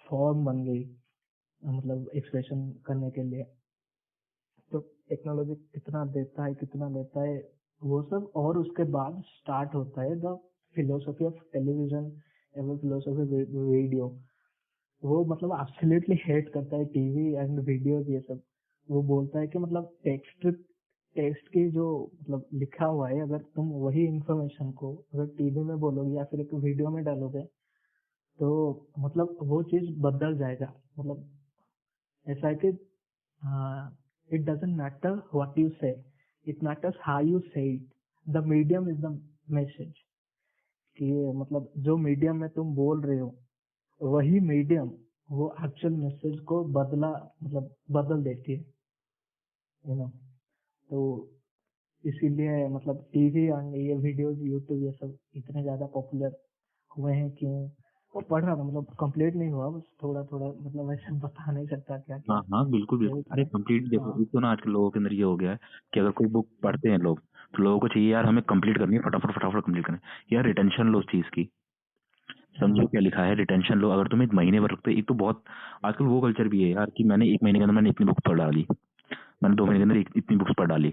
फॉर्म बन गई मतलब एक्सप्रेशन करने के लिए। तो टेक्नोलॉजी कितना देता है वो सब, और उसके बाद स्टार्ट होता है द फिलोसफी ऑफ टेलीविजन एवं फिलोसफी वीडियो। वो मतलब एब्सोल्युटली हेट करता है टीवी एंड वीडियो ये सब। वो बोलता है कि मतलब टेक्स्ट की जो मतलब लिखा हुआ है, अगर तुम वही इंफॉर्मेशन को अगर टीवी में बोलोगे या फिर एक वीडियो में डालोगे तो मतलब वो चीज बदल जाएगा। मतलब ऐसा है कि it doesn't matter what you say, it matters how you say it. The medium is the message. कि मतलब जो मीडियम में तुम बोल रहे हो वही मीडियम वो एक्चुअल मैसेज को बदल देती है, यू नो। तो इसीलिए मतलब टीवी और ये वीडियोस यूट्यूब ये सब इतने ज्यादा पॉपुलर हुए हैं। क्यों? वो पढ़ रहा था, मतलब कंप्लीट नहीं हुआ, बस थोड़ा थोड़ा, मतलब वैसे बता नहीं सकता क्या क्या। हाँ बिल्कुल बिल्कुल। अरे कंप्लीट देखो, एक तो ना आजकल लोगों के अंदर ये हो गया है कि अगर कोई बुक पढ़ते हैं लोग तो लोगों को चाहिए यार हमें कंप्लीट करनी है, फटाफट फटाफट कंप्लीट करनी है। यार रिटेंशन लो उस चीज की, समझो क्या लिखा है, रिटेंशन लो। अगर तुम एक महीने भर रखते, एक तो बहुत आजकल वो कल्चर भी है यार कि मैंने एक महीने के अंदर मैंने इतनी बुक्स पढ़ डाली, मैंने 2 महीने के अंदर इतनी बुक्स पढ़ डाली।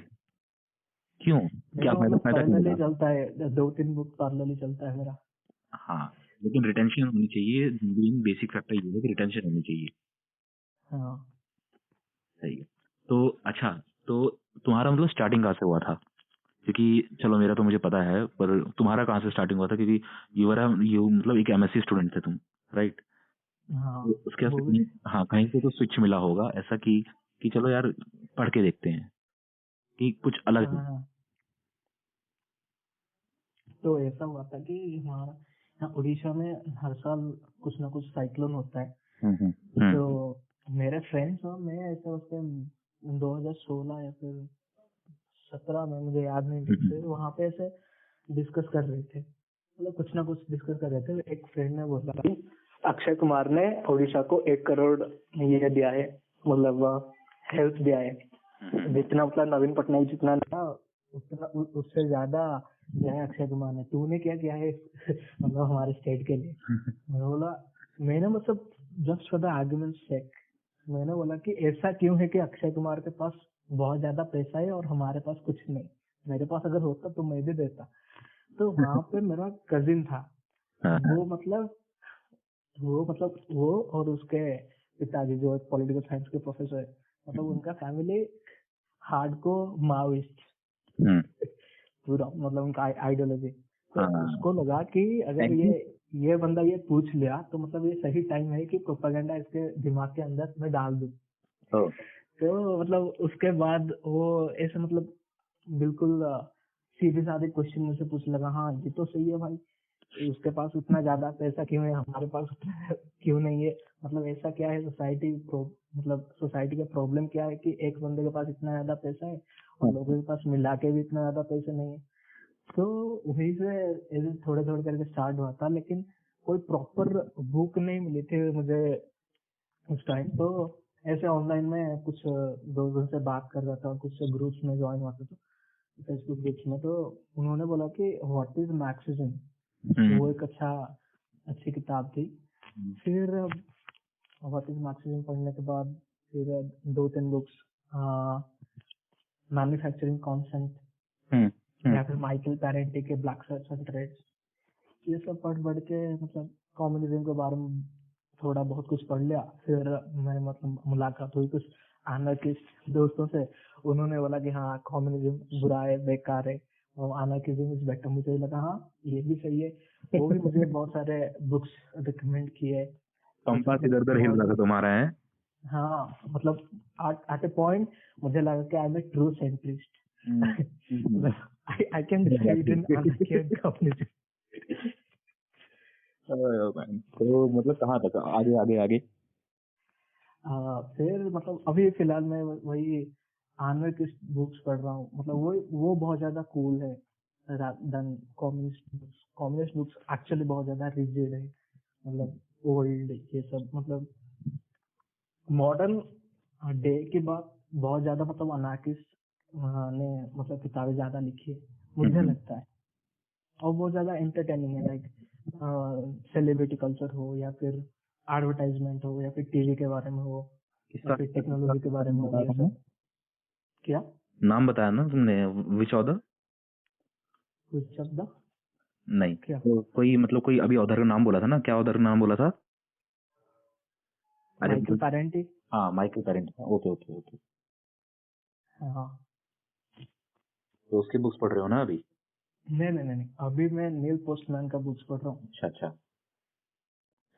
क्यों? क्या फायदा क्यों पैरेलली होगा? चलता है, 2-3 बुक पैरेलली चलता है मेरा। हाँ लेकिन रिटेंशन होनी चाहिए जिंदगी में। बेसिक फैक्टर ये है कि रिटेंशन होनी चाहिए। हाँ सही है। तो अच्छा, तो तुम्हारा मतलब स्टार्टिंग कहाँ से हुआ था? क्योंकि चलो मेरा तो मुझे पता है, पर तुम्हारा कहाँ से स्टार्टिंग हुआ था? क्योंकि यू मतलब एक एमएससी स्टूडेंट थे तुम, राइट? हाँ तो उसके बाद वो से भी। हाँ कहीं से तो स्विच मिला होगा ऐसा कि चलो यार पढ़ के देखते हैं कि कुछ अलग है। हाँ तो ऐसा हुआ था कि हमारा यहाँ उड़ीसा में हर साल कुछ ना कुछ साइक्लोन होता है। तो मेरे फ्रेंड्स और मैं ऐसे उसके 2016 या फिर 17 में, मुझे याद नहीं ठीक से, वहाँ पे ऐसे डिस्कस कर रहे थे, मतलब कुछ ना कुछ डिस्कस कर रहे थे। एक फ्रेंड ने बोला कि अक्षय कुमार ने उड़ीसा को 1 करोड़ ये दिया है, मतलब हेल्प दिया है। जितना मतलब नवीन पटनायक जितना ना उतना उससे ज्यादा दिया है अक्षय कुमार ने। तूने क्या किया है मतलब हमारे स्टेट के लिए? मैं बोला, मैंने मतलब जस्ट फॉर द आर्गुमेंट सेक मैंने बोला कि ऐसा क्यों है कि अक्षय कुमार के पास बहुत ज्यादा पैसा है और हमारे पास कुछ नहीं। मेरे पास अगर होता तो मैं भी देता। तो वहां पे मेरा कजिन था, वो और उसके पिताजी जो एक पॉलिटिकल साइंस के प्रोफेसर है, मतलब उनका फैमिली हार्डकोर माओइस्ट पूरा, मतलब उनका आइडियोलॉजी। तो उसको लगा कि अगर ये बंदा ये पूछ लिया तो मतलब ये सही टाइम है कि प्रोपेगेंडा इसके दिमाग के अंदर मैं डाल दूं। तो मतलब उसके बाद वो ऐसे मतलब बिल्कुल सीधे साधे क्वेश्चन मुझसे पूछने लगा, हाँ ये तो सही है भाई, उसके पास उतना ज्यादा पैसा क्यों है, हमारे पास उतना क्यों नहीं है, मतलब ऐसा क्या है मतलब सोसाइटी का प्रॉब्लम क्या है कि एक बंदे के पास इतना ज्यादा पैसा है और लोगों के पास मिला के भी इतना ज्यादा पैसे नहीं है। तो वहीं से ऐसे थोड़े थोड़े करके स्टार्ट हुआ था, लेकिन कोई प्रॉपर बुक नहीं मिली थी मुझे उस टाइम। तो ऐसे ऑनलाइन में कुछ दोस्तों से बात कर रहा था, कुछ ग्रुप्स में ज्वाइन हुआ था, तो फेसबुक ग्रुप्स में, तो उन्होंने बोला कि व्हाट इज मार्क्सिज्म, वो एक अच्छी किताब थी। फिर व्हाट इज मार्क्सिज्म पढ़ने के बाद फिर 2-3 बुक्स, मैन्युफैक्चरिंग कॉन्सेप्ट या फिर माइकल पैरेंटी के ब्लैक शर्ट्स एंड ट्रेड्स, ये सब पढ़ के मतलब कम्युनिज्म के बारे में थोड़ा बहुत कुछ पढ़ लिया। फिर मैं मतलब मुलाकात हुई कुछ एनार्किस्ट दोस्तों से, उन्होंने बोला कि हाँ कम्युनिज्म बुरा है, बेकार है, और एनार्किज्म इज बेटर। मुझे लगा हाँ ये भी सही है। वो भी मुझे बहुत सारे बुक्स रिकमेंड किए। कंपास इधर-उधर हिल रहा था तुम्हारा है? हाँ मतलब at a point मुझे लगा कि I am a true centrist, I can decide in anarchy and communism. तो मतलब कहाँ तक आगे आगे आगे? फिर मतलब अभी फिलहाल मैं वही anarchist बुक्स पढ़ रहा हूँ, मतलब वो बहुत ज्यादा कूल है then communist books. Communist books actually बहुत ज्यादा रिजिड है, मतलब ओल्ड ये सब, मतलब मॉडर्न डे के बाद बहुत ज्यादा मतलब अनार्किस्ट ने मतलब किताबें ज्यादा लिखी है मुझे लगता है, और बहुत ज्यादा एंटरटेनिंग है। लाइक सेलिब्रिटी कल्चर हो या फिर एडवर्टाइजमेंट हो या फिर टीवी के बारे में हो या फिर टेक्नोलॉजी के बारे में हो, ये सब। क्या नाम बताया ना तुमने? विच ऑथर? कुछ शब्द नहीं क्या? तो कोई मतलब कोई अभी ऑथर का नाम बोला था ना, क्या ऑथर का नाम बोला था? माइकल पैरेंटी। हाँ माइकल पैरेंटी, ओके ओके ओके। हाँ तो उसकी बुक्स पढ़ रहे हो ना अभी? नहीं, अभी मैं नील पोस्टमैन का बुक्स पढ़ रहा हूँ। अच्छा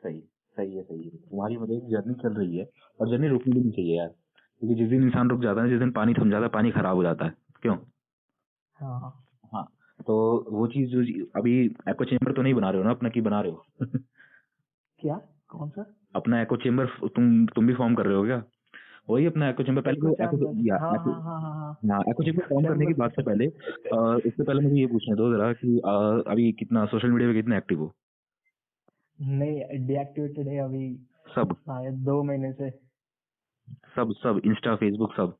सही सही है। तुम्हारी मतलब एक जर्नी चल रही है और जर्नी रुकनी भी नहीं चाहिए यार। क्योंकि जिस दिन इंसान रुक जाता है, जिस दिन पानी थम जाता है, पानी खराब हो जाता है। क्यों? हाँ हाँ, तो वो चीज जो अभी एको चेम्बर तो नहीं बना रहे हो ना अपना, की बना रहे हो? क्या? कौन सा? अपना एको चेम्बर तुम भी फॉर्म कर रहे हो क्या? वही अपना एको चेम्बर। पहले एको तो एको चैम्बर, या हाँ एको, हाँ हाँ हाँ हाँ। हाँ, एको चेम्बर एको फॉर्म करने की चैम्बर बात से पहले उससे पहले मुझे ये पूछने दो जरा कि अभी कितना सोशल मीडिया पे कितना एक्टिव हो? नहीं, डीएक्टिवेटेड है अभी सब शायद 2 महीने से। सब सब इंस्टा फेसबुक सब?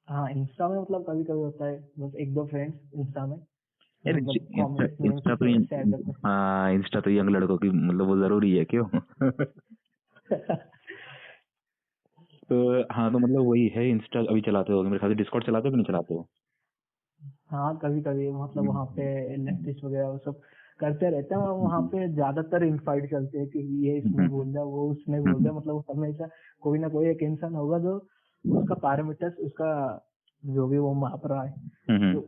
हाँ, इंस्टा में मतलब कभी कभी होता है, बस 1-2 फ्रेंड्स इंस्टा में, यार मतलब इंस्टा कमेंट्स मीम्स इंस्टा तो शेयर करते हाँ, इंस्टा तो यंग लड़कों की मतलब वो जरूरी है, क्यों? हैं। तो हाँ, तो मतलब वही है, इंस्टा अभी चलाते हो मेरे ख्याल से। डिस्कॉर्ड चलाते हो कि नहीं चलाते हो? हाँ, कभी कभी मतलब वहाँ पे हम्म, लेफ्टिस्ट वगैरह वो सब करते रहते हैं, और वहाँ हम्म, पे ज्यादातर इनफाइट चलते हैं कि ये इसने हम्म, बोल दिया, वो उसने बोल हम्म, दिया, मतलब हमेशा कोई ना कोई एक इंसान होगा जो उसका पैरामीटर्स, उसका जो भी वो माप रहा है, हम्म, तो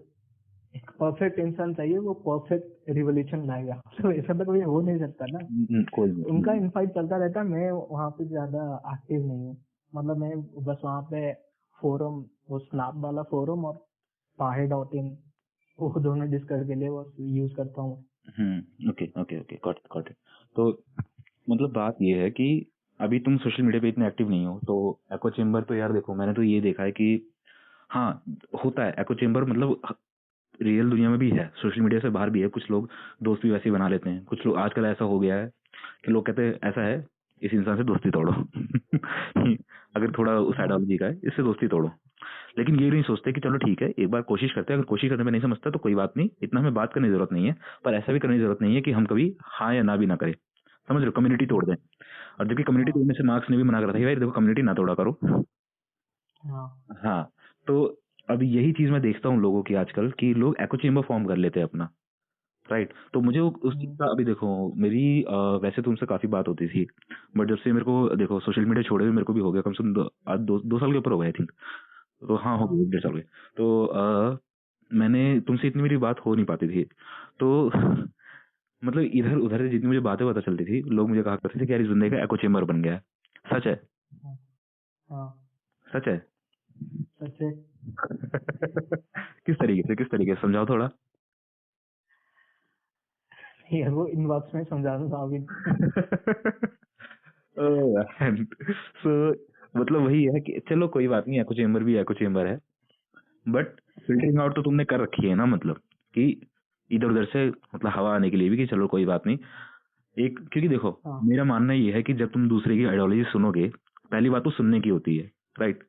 एक परफेक्ट इंसान चाहिए, वो परफेक्ट रिवोल्यूशन लाएगा। तो ऐसा तो कभी हो नहीं सकता ना। कोई नहीं। उनका इनफाइट चलता रहता है, मैं वहाँ पे ज्यादा एक्टिव नहीं हूँ। मतलब मैं बस वहाँ पे फोरम, वो स्नैप वाला फोरम और pahe.in, वो दोनों डिस्कस के लिए वो यूज करता हूँ। Okay okay okay, got it. तो मतलब बात ये है कि अभी तुम सोशल मीडिया पे इतने एक्टिव नहीं हो, तो एको चेम्बर तो यार देखो, मैंने तो ये देखा है कि हाँ, होता है एको चेम्बर, मतलब रियल दुनिया में भी है, सोशल मीडिया से बाहर भी है। कुछ लोग दोस्त भी वैसे ही बना लेते हैं। कुछ लोग आजकल ऐसा हो गया है कि लोग कहते हैं ऐसा है, इस इंसान से दोस्ती तोड़ो। अगर थोड़ा उस हाँ आइडियोलॉजी का है, इससे दोस्ती तोड़ो। लेकिन ये नहीं सोचते कि चलो ठीक है, एक बार कोशिश करते हैं, अगर कोशिश करने में नहीं समझता तो कोई बात नहीं, इतना हमें बात करने की जरूरत नहीं है। पर ऐसा भी करने की जरूरत नहीं है कि हम कभी हाँ या ना भी ना करें, समझ रहे हो, कम्युनिटी तोड़ दें। और जबकि कम्युनिटी हाँ तोड़ने से मार्क्स ने भी मना करा था कि भाई देखो, कम्युनिटी ना तोड़ा करो। हाँ हाँ, तो अभी यही चीज मैं देखता हूँ लोगों की आजकल, कि लोग एको चेम्बर फॉर्म कर लेते हैं अपना, राइट। तो मुझे उस चीज हम्म, का अभी देखो, मेरी वैसे तो उनसे काफी बात होती थी, बट जब से मेरे को देखो सोशल मीडिया छोड़े हुए मेरे को भी हो गया कम से कम आज 2 साल के ऊपर हो गए, आई थिंक। तो हाँ, हो हाँ गए 1.5 साल के। तो मैंने तुमसे इतनी मेरी बात हो नहीं पाती थी, तो मतलब इधर उधर से जितनी मुझे बातें पता चलती थी, लोग मुझे कहा करते थे कि यार इस बंदे का एको चेम्बर बन गया है। सच है? हाँ हाँ, सच है? सच है। किस तरीके से समझाओ थोड़ा। यार वो इनबॉक्स में समझा दूंगा अभी। सो मतलब वही है कि चलो कोई बात नहीं, एको चेम्बर भी एको चेम्बर है, बट फिल्टरिंग आउट तो तुमने कर रखी है ना, मतलब कि इधर उधर से मतलब हवा आने के लिए भी, कि चलो कोई बात नहीं। एक क्योंकि देखो, हाँ मेरा मानना ये है कि जब तुम दूसरे की आइडियोलॉजी सुनोगे, पहली बात तो सुनने की होती है, राइट।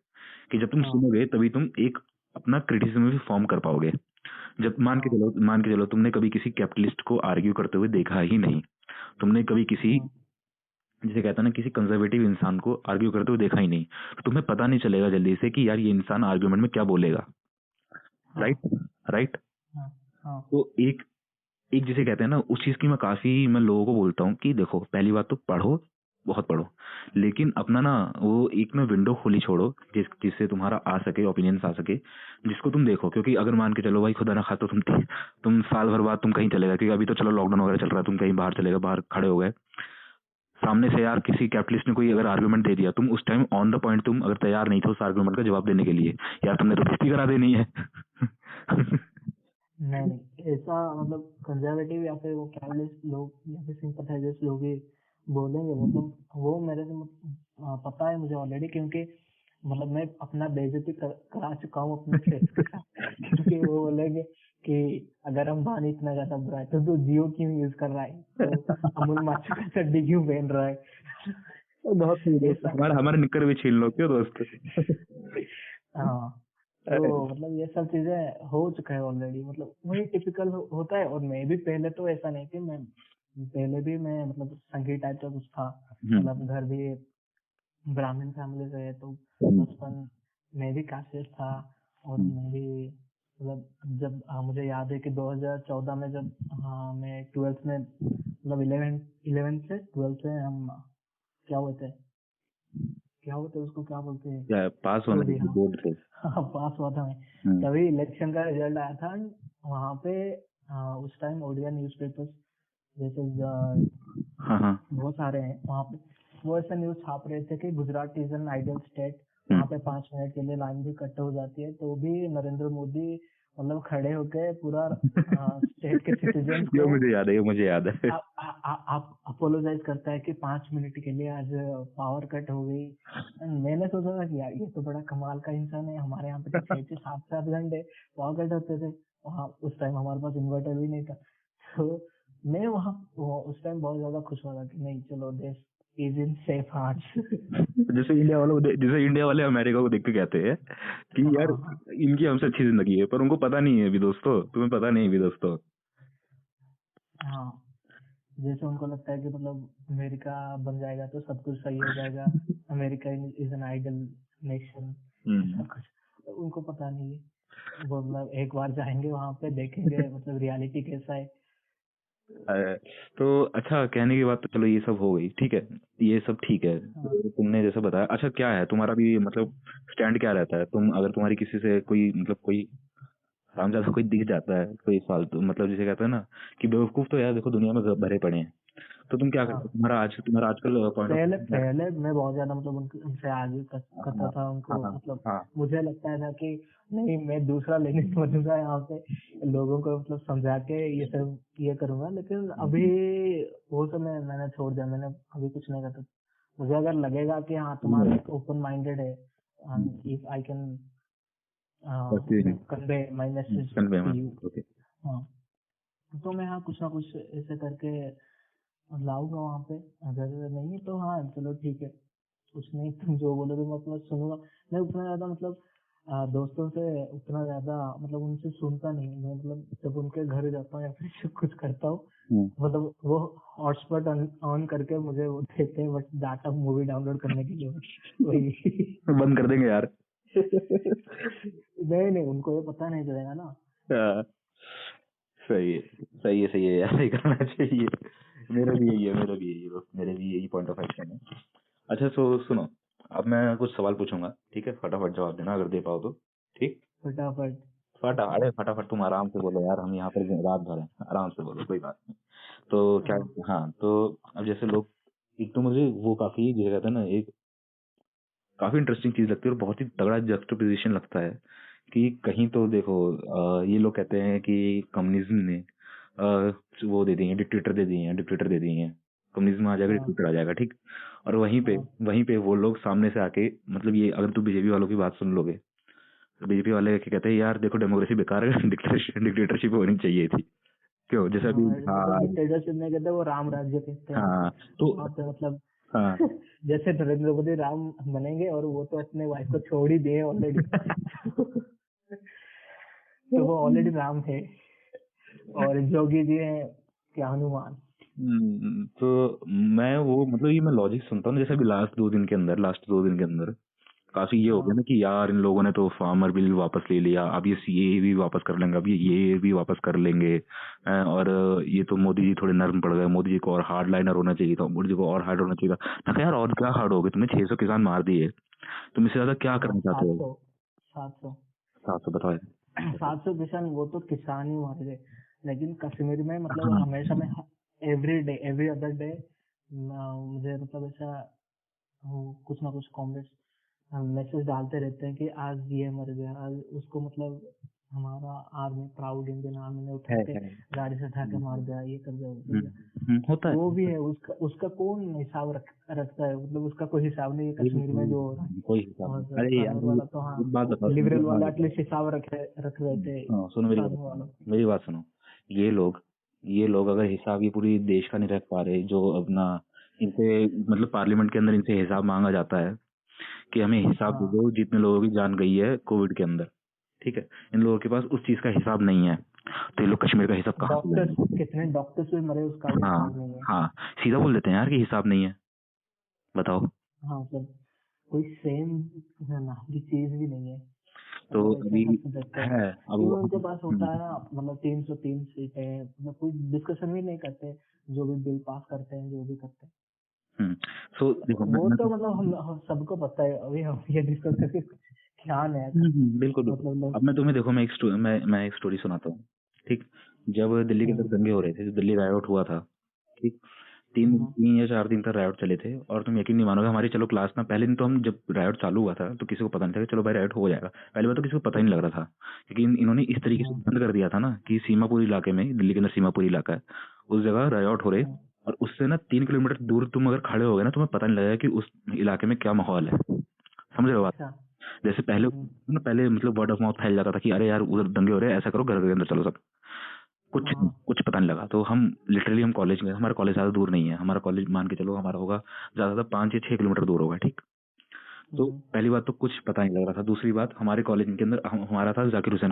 कि जब तुम हाँ सुनोगे तभी तुम एक अपना क्रिटिसिज्म भी फॉर्म कर पाओगे। जब हाँ मान के चलो तुमने कभी किसी कैपिटलिस्ट को आर्ग्यू करते हुए देखा ही नहीं, तुमने कभी किसी, हाँ जिसे कहता है ना, किसी कंजर्वेटिव इंसान को आर्ग्यू करते हुए देखा ही नहीं, तो तुम्हें पता नहीं चलेगा जल्दी से कि यार ये इंसान आर्ग्यूमेंट में क्या बोलेगा, हाँ राइट। राइट। हाँ हाँ तो एक एक जिसे कहते हैं ना, उस चीज की मैं लोगों को बोलता हूँ कि देखो, पहली बात तो पढ़ो, बहुत पढ़ो, लेकिन अपना ना वो एक ना विंडो खोली छोड़ो, जिससे तुम्हारा आ सके, ओपिनियंस आ सके, जिसको तुम देखो। क्योंकि अगर मान के चलो भाई, खुदा ना खातो तुम साल भर बाद तुम कहीं चले गए, क्योंकि अभी तो चलो लॉकडाउन वगैरह चल रहा है, तुम कहीं बाहर चले गए, बाहर खड़े हो गए, सामने से यार किसी कैपिटलिस्ट ने कोई अगर आर्गुमेंट दे दिया, तुम उस टाइम ऑन द पॉइंट तुम अगर तैयार नहीं थे उस आर्गुमेंट का जवाब देने के लिए, यार तुमने तो बेइज्जती करा देनी है। नहीं नहीं, ऐसा मतलब कंजर्वेटिव या फिर वो कैपिटलिस्ट लोग या फिर सिंपथाइजर्स लोग ही बोलेंगे, मतलब वो मेरे से पता है मुझे ऑलरेडी, क्योंकि मतलब मैं अपना बेइज्जती करा चुका हूँ अपने फ्रेंड्स के साथ। क्योंकि वो बोलेंगे कि अगर अंबानी इतना ज्यादा बुरा है तो तू जियो क्यों यूज कर रहा है, तो अमूल माछी का चड्डी क्यों पहन रहा है। बहुत सही दोस्त, ऐसा। हमारे हमारे निक्कर भी छीन लो क्यों दोस्त। हाँ, तो मतलब ये सब चीजें हो चुका है ऑलरेडी, मतलब वही टिपिकल होता है। और मैं भी पहले तो ऐसा नहीं थी, मैं पहले भी मैं मतलब संगीत टाइप का कुछ था, मतलब घर भी ब्राह्मण फैमिली से है, तो बचपन में भी काशिश था। और मैं भी मतलब जब मुझे याद है कि 2014 में जब मैं 12th में मतलब 11 से 12th से हम क्या होते हैं उसको क्या बोलते हैं, क्या पास जो होने भी, के हाँ बोर्ड से? हाँ, पास हुआ था मैं। हम्म, तभी इलेक्शन का रिजल्ट आया था वहाँ पे। उस टाइम ओडिया न्यूज़पेपर्स जैसे हाँ हाँ बहुत सारे हैं वहाँ पे, वो ऐसा न्यूज़ छाप रहे थे कि Gujarat is an ideal state वहाँ पे 5 मिनट के लिए लाइन भी कट हो जाती है, तो भी नरेंद्र मोदी मतलब खड़े होके पूरा स्टेट के सिटीजन ये को मुझे याद है, ये मुझे याद है। आप अपोलोजाइज करता है कि 5 मिनट के लिए आज पावर कट हो गई। एंड मैंने सोचा था कि यार ये तो बड़ा कमाल का इंसान है, हमारे यहाँ पे तो 6-7 घंटे पावर कट होते थे, वहाँ उस टाइम हमारे पास इन्वर्टर भी नहीं था। तो मैं वहाँ उस टाइम बहुत ज्यादा खुश हुआ था कि नहीं चलो देश इज इन सेफ हार्ट्स। जैसे इंडिया वाले अमेरिका को देख के कहते हैं कि यार इनकी हमसे अच्छी जिंदगी है, पर उनको पता नहीं है अभी दोस्तों, तुम्हें पता नहीं अभी दोस्तों। हाँ, जैसे उनको लगता है कि मतलब अमेरिका बन जाएगा तो सब कुछ सही हो जाएगा, America is an ideal nation, सब कुछ, तो उनको पता नहीं है। वो मतलब एक बार जाएंगे वहां पे देखेंगे मतलब रियलिटी कैसा है। तो अच्छा, कहने की बात तो चलो ये सब हो गई, ठीक है, ये सब ठीक है। तो तुमने जैसे बताया, अच्छा क्या है तुम्हारा भी मतलब स्टैंड क्या रहता है? तुम अगर तुम्हारी किसी से कोई मतलब कोई हरामजादा कोई दिख जाता है, कोई फालतू मतलब जिसे कहते हैं ना कि बेवकूफ तो यार देखो दुनिया में भरे पड़े हैं, तो तुम क्या करते हो? तुम्हारा आजकल पॉइंट ऑफ पहले मैं बहुत ज्यादा मतलब उनसे आगे करता था उनको, मतलब मुझे लगता था कि नहीं मैं दूसरा लेने बनूंगा यहाँ पे, लोगों को मतलब समझा के ये सब ये करूंगा। लेकिन अभी वो सब मैंने छोड़ दिया, मैंने अभी कुछ नहीं करता। मुझे अगर लगेगा कि हाँ तुम्हारा ओपन माइंडेड है, if I can convey my message to you, हाँ, तो मैं हाँ कुछ ना कुछ ऐसे करके लाऊंगा वहाँ पे। अगर नहीं तो हाँ चलो ठीक है, कुछ नहीं, तुम जो बोलोगे मैं अपना सुनूंगा। मैं उतना ज्यादा मतलब दोस्तों से उतना ज्यादा मतलब उनसे सुनता नहीं। मैं मतलब जब उनके घर जाता हूँ या फिर जब कुछ करता हूँ, मतलब वो हॉटस्पॉट ऑन करके मुझे वो देते हैं बट डाटा मूवी डाउनलोड करने के लिए, वही बंद कर देंगे यार। नहीं उनको ये पता नहीं चलेगा ना। सही है, सही है, सही है यार, ये करना चाहिए। मेरा भी यही है दोस्त, मेरे भी यही पॉइंट ऑफ एक्शन है। अच्छा सुनो, अब मैं कुछ सवाल पूछूंगा, ठीक है, फटाफट जवाब देना अगर दे पाओ तो। ठीक, अरे फटाफट तुम आराम से बोलो यार, हम यहाँ पर रात भर हैं, आराम से बोलो, कोई बात नहीं। तो क्या, हाँ, तो अब जैसे लोग, एक तो मुझे वो काफी जैसे कहते हैं ना, एक काफी इंटरेस्टिंग चीज लगती है और बहुत ही तगड़ा जस्टिफिकेशन लगता है कि कहीं तो देखो ये लोग कहते हैं कि कम्युनिज्म ने वो दे दिए हैं, डिक्टेटर दे दिए हैं, कम्युनिज्म आ जाएगा, डिक्टेटर आ जाएगा, ठीक। और वहीं पे वो लोग सामने से आके, मतलब ये अगर तू बीजेपी वालों की बात सुन लोगे तो बीजेपी वाले क्या कहते हैं, यार देखो डेमोक्रेसी बेकार है, डिक्टेटरशिप होनी चाहिए थी। क्यों? जैसे अभी डिक्टेटरशिप नहीं कहते, वो राम राज्य कहते हैं। हाँ, तो मतलब हाँ जैसे नरेंद्र मोदी राम बनेंगे और वो तो अपने वाइफ को छोड़ ही दिए ऑलरेडी, तो वो ऑलरेडी राम है और जोगी जी हैं क्या हनुमान। तो मैं वो मतलब ये मैं लॉजिक सुनता हूँ, जैसे अभी लास्ट 2 दिन के अंदर काफी ये हो गया ना कि यार इन लोगों ने तो फार्मर बिल वापस ले लिया, अब ये सीए भी वापस कर लेंगे, अब ये भी वापस कर लेंगे, और ये तो मोदी जी थोड़े नर्म पड़ गए, मोदी जी को और हार्ड लाइनर होना चाहिए था, मोदी जी को और हार्ड होना चाहिए था। मैं कहा यार और क्या हार्ड हो गए, तुमने 600 किसान मार दिए, तुम इससे ज्यादा क्या करना चाहते हो? 700 बताओ। 700 किसान, वो तो किसान ही मार गए, लेकिन कश्मीर में मतलब हमेशा में एवरी अदर डे मुझे मतलब ऐसा कुछ ना कुछ कॉमेंट्स मैसेज डालते रहते हैं कि आज ये मर गया, आज उसको मतलब हमारा आर्मी, प्राउड इंडियन आर्मी ने उठा के गाड़ी से उठा के मार दिया, ये कर दिया, होता है। वो भी है, उसका कौन हिसाब रखता है, मतलब उसका कोई हिसाब नहीं है कश्मीर में जो हो रहा है, कोई हिसाब। अरे यार वाला तो हाँ, लिबरल वाला एटलीस्ट हिसाब रख रहे थे। सुनो मेरी बात सुनो, ये लोग अगर हिसाब ये पूरी देश का नहीं रख पा रहे, जो अपना इनसे मतलब पार्लियामेंट के अंदर इनसे हिसाब मांगा जाता है कि हमें हिसाब दे दो जितने लोगों की जान गई है कोविड के अंदर, ठीक है, इन लोगों के पास उस चीज का हिसाब नहीं है, तो ये लोग कश्मीर का हिसाब कहाँ से लेंगे? कितने डॉक्टर्स भी मरे उसका हिसाब नहीं है। हाँ, सीधा बोल देते हैं यार कि हिसाब नहीं है, बताओ। हाँ सर, कोई सेम नाम की चीज भी नहीं है। तो अभी है, अब उनके पास होता है ना, मतलब 303 सीटें, मतलब कोई डिस्कशन भी नहीं करते, जो भी बिल पास करते हैं, जो भी करते हैं। तो देखो वो तो मतलब हम सबको पता है, अभी हम ये डिस्कस करके क्या है। बिल्कुल मतलब अब मैं तुम्हें देखो, मैं एक स्टोरी सुनाता हूँ, ठीक। जब दिल्ली के अंदर दंगे हो रहे थे, जो दिल्ली रायट हुआ था, ठीक, तीन या 4 दिन तक रायोट चले थे, और तुम यकीन नहीं मानोगे, हमारी चलो क्लास ना, पहले दिन तो हम जब रायोट चालू हुआ था तो किसी को पता नहीं था कि चलो भाई रायोट हो जाएगा, पहली बार तो किसी को पता ही नहीं लग रहा था, क्योंकि इन्होंने इस तरीके से बंद कर दिया था ना कि सीमापुर इलाके में, दिल्ली के अंदर सीमापुर इलाका है, उस जगह रायोट हो रहे, और उससे ना 3 किलोमीटर दूर तुम अगर खड़े हो गए ना, तुम्हें पता नहीं लगेगा कि उस इलाके में क्या माहौल है। समझ रहे हो बात? जैसे पहले मतलब वर्ड ऑफ माउथ फैल जाता था कि अरे यार उधर दंगे हो रहे हैं, ऐसा करो घर के अंदर चलो, सब कुछ पता नहीं लगा। तो हम लिटरली हम कॉलेज में, हमारा कॉलेज ज्यादा दूर नहीं है, हमारा कॉलेज मान के चलो हमारा होगा ज्यादा 5 या 6 किलोमीटर दूर होगा, ठीक। तो पहली बात तो कुछ पता नहीं लग रहा था। दूसरी बात, हमारे कॉलेज के अंदर हमारा था जाकिर हुसैन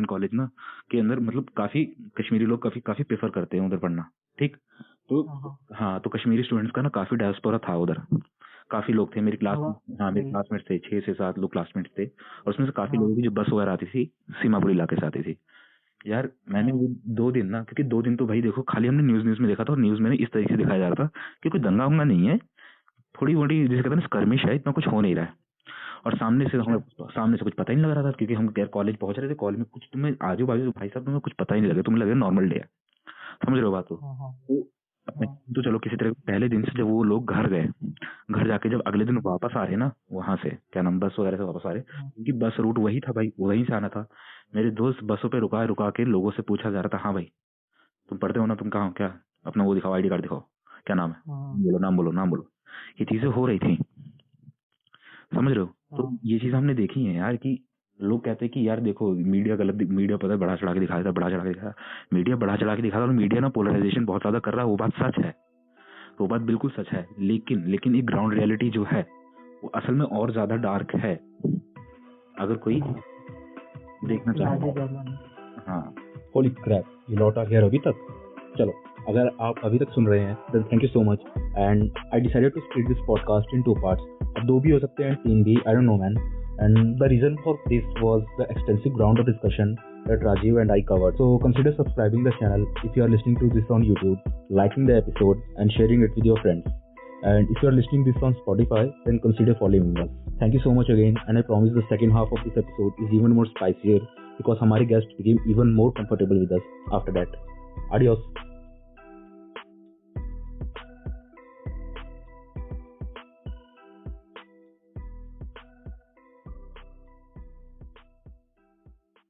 कॉलेज ना के अंदर, मतलब काफी कश्मीरी लोग काफी प्रेफर करते हैं उधर पढ़ना, ठीक। तो हाँ, तो कश्मीरी स्टूडेंट्स का ना काफी डायस्पोरा था उधर, काफी लोग थे मेरी क्लासमेट थे, 6 से 7 लोग क्लासमेट्स थे, और उसमें से काफी लोगों की जो बस वगैरह आती थी सीमापुर इलाके से आती थी। यार मैंने वो 2 दिन ना, क्योंकि 2 दिन तो भाई देखो खाली हमने न्यूज में देखा था, और न्यूज में इस तरीके से दिखाया जा रहा था कि कोई दंगा वंगा नहीं है, थोड़ी मोटी जिसे कहते हैं ना स्कर्मिश है, इतना कुछ हो नहीं रहा है। और सामने से कुछ पता ही नहीं लग रहा था, क्योंकि हम कॉलेज पहुंच रहे थे, कॉलेज में कुछ तुम्हें आजू बाजू भाई साहब तुम्हें कुछ पता ही नहीं लगे, तुम्हें लगे नॉर्मल डे है। समझ रहे हो बात? तो चलो किसी तरह पहले दिन से जब वो लोग घर गए, घर जाके जब अगले दिन वापस आ रहे ना वहां से, क्या नाम, बस वगैरह से वापस आ रहे, क्योंकि बस रूट वही था भाई, वहीं से आना था। मेरे दोस्त बसों पे रुका के लोगों से पूछा जा रहा था, हाँ भाई तुम पढ़ते हो ना, तुम कहाँ हो, क्या अपना वो दिखाओ, आईडी कार्ड दिखाओ, क्या नाम है, नाम बोलो। ये चीजें हो रही थी, समझ रहे हो? तो ये चीज हमने देखी है यार, कि लोग कहते हैं कि यार देखो मीडिया मीडिया पता है बढ़ा चढ़ा के दिखाया, मीडिया बढ़ा चढ़ा के दिखाता, और मीडिया ना पोलराइजेशन बहुत ज्यादा कर रहा है, वो बात सच है, वो बात बिल्कुल सच है, लेकिन एक ग्राउंड रियलिटी जो है वो असल में और ज्यादा डार्क है, अगर कोई देखना चाहे। हाँ, होली क्रैप, ये लौटा गया अभी तक। चलो, अगर आप अभी तक सुन रहे हैं then thank you so much, and I decided to split this podcast in 2 parts. अब 2 भी हो सकते हैं, 3 भी, I don't know man. And the reason for this was the extensive round of discussion that Rajiv and I covered. So consider subscribing the channel if you are listening to this on YouTube, liking the episode and sharing it with your friends. And if you are listening this on Spotify, then consider following us. Thank you so much again, and I promise the second half of this episode is even more spicier because हमारे guests became even more comfortable with us after that. Adios.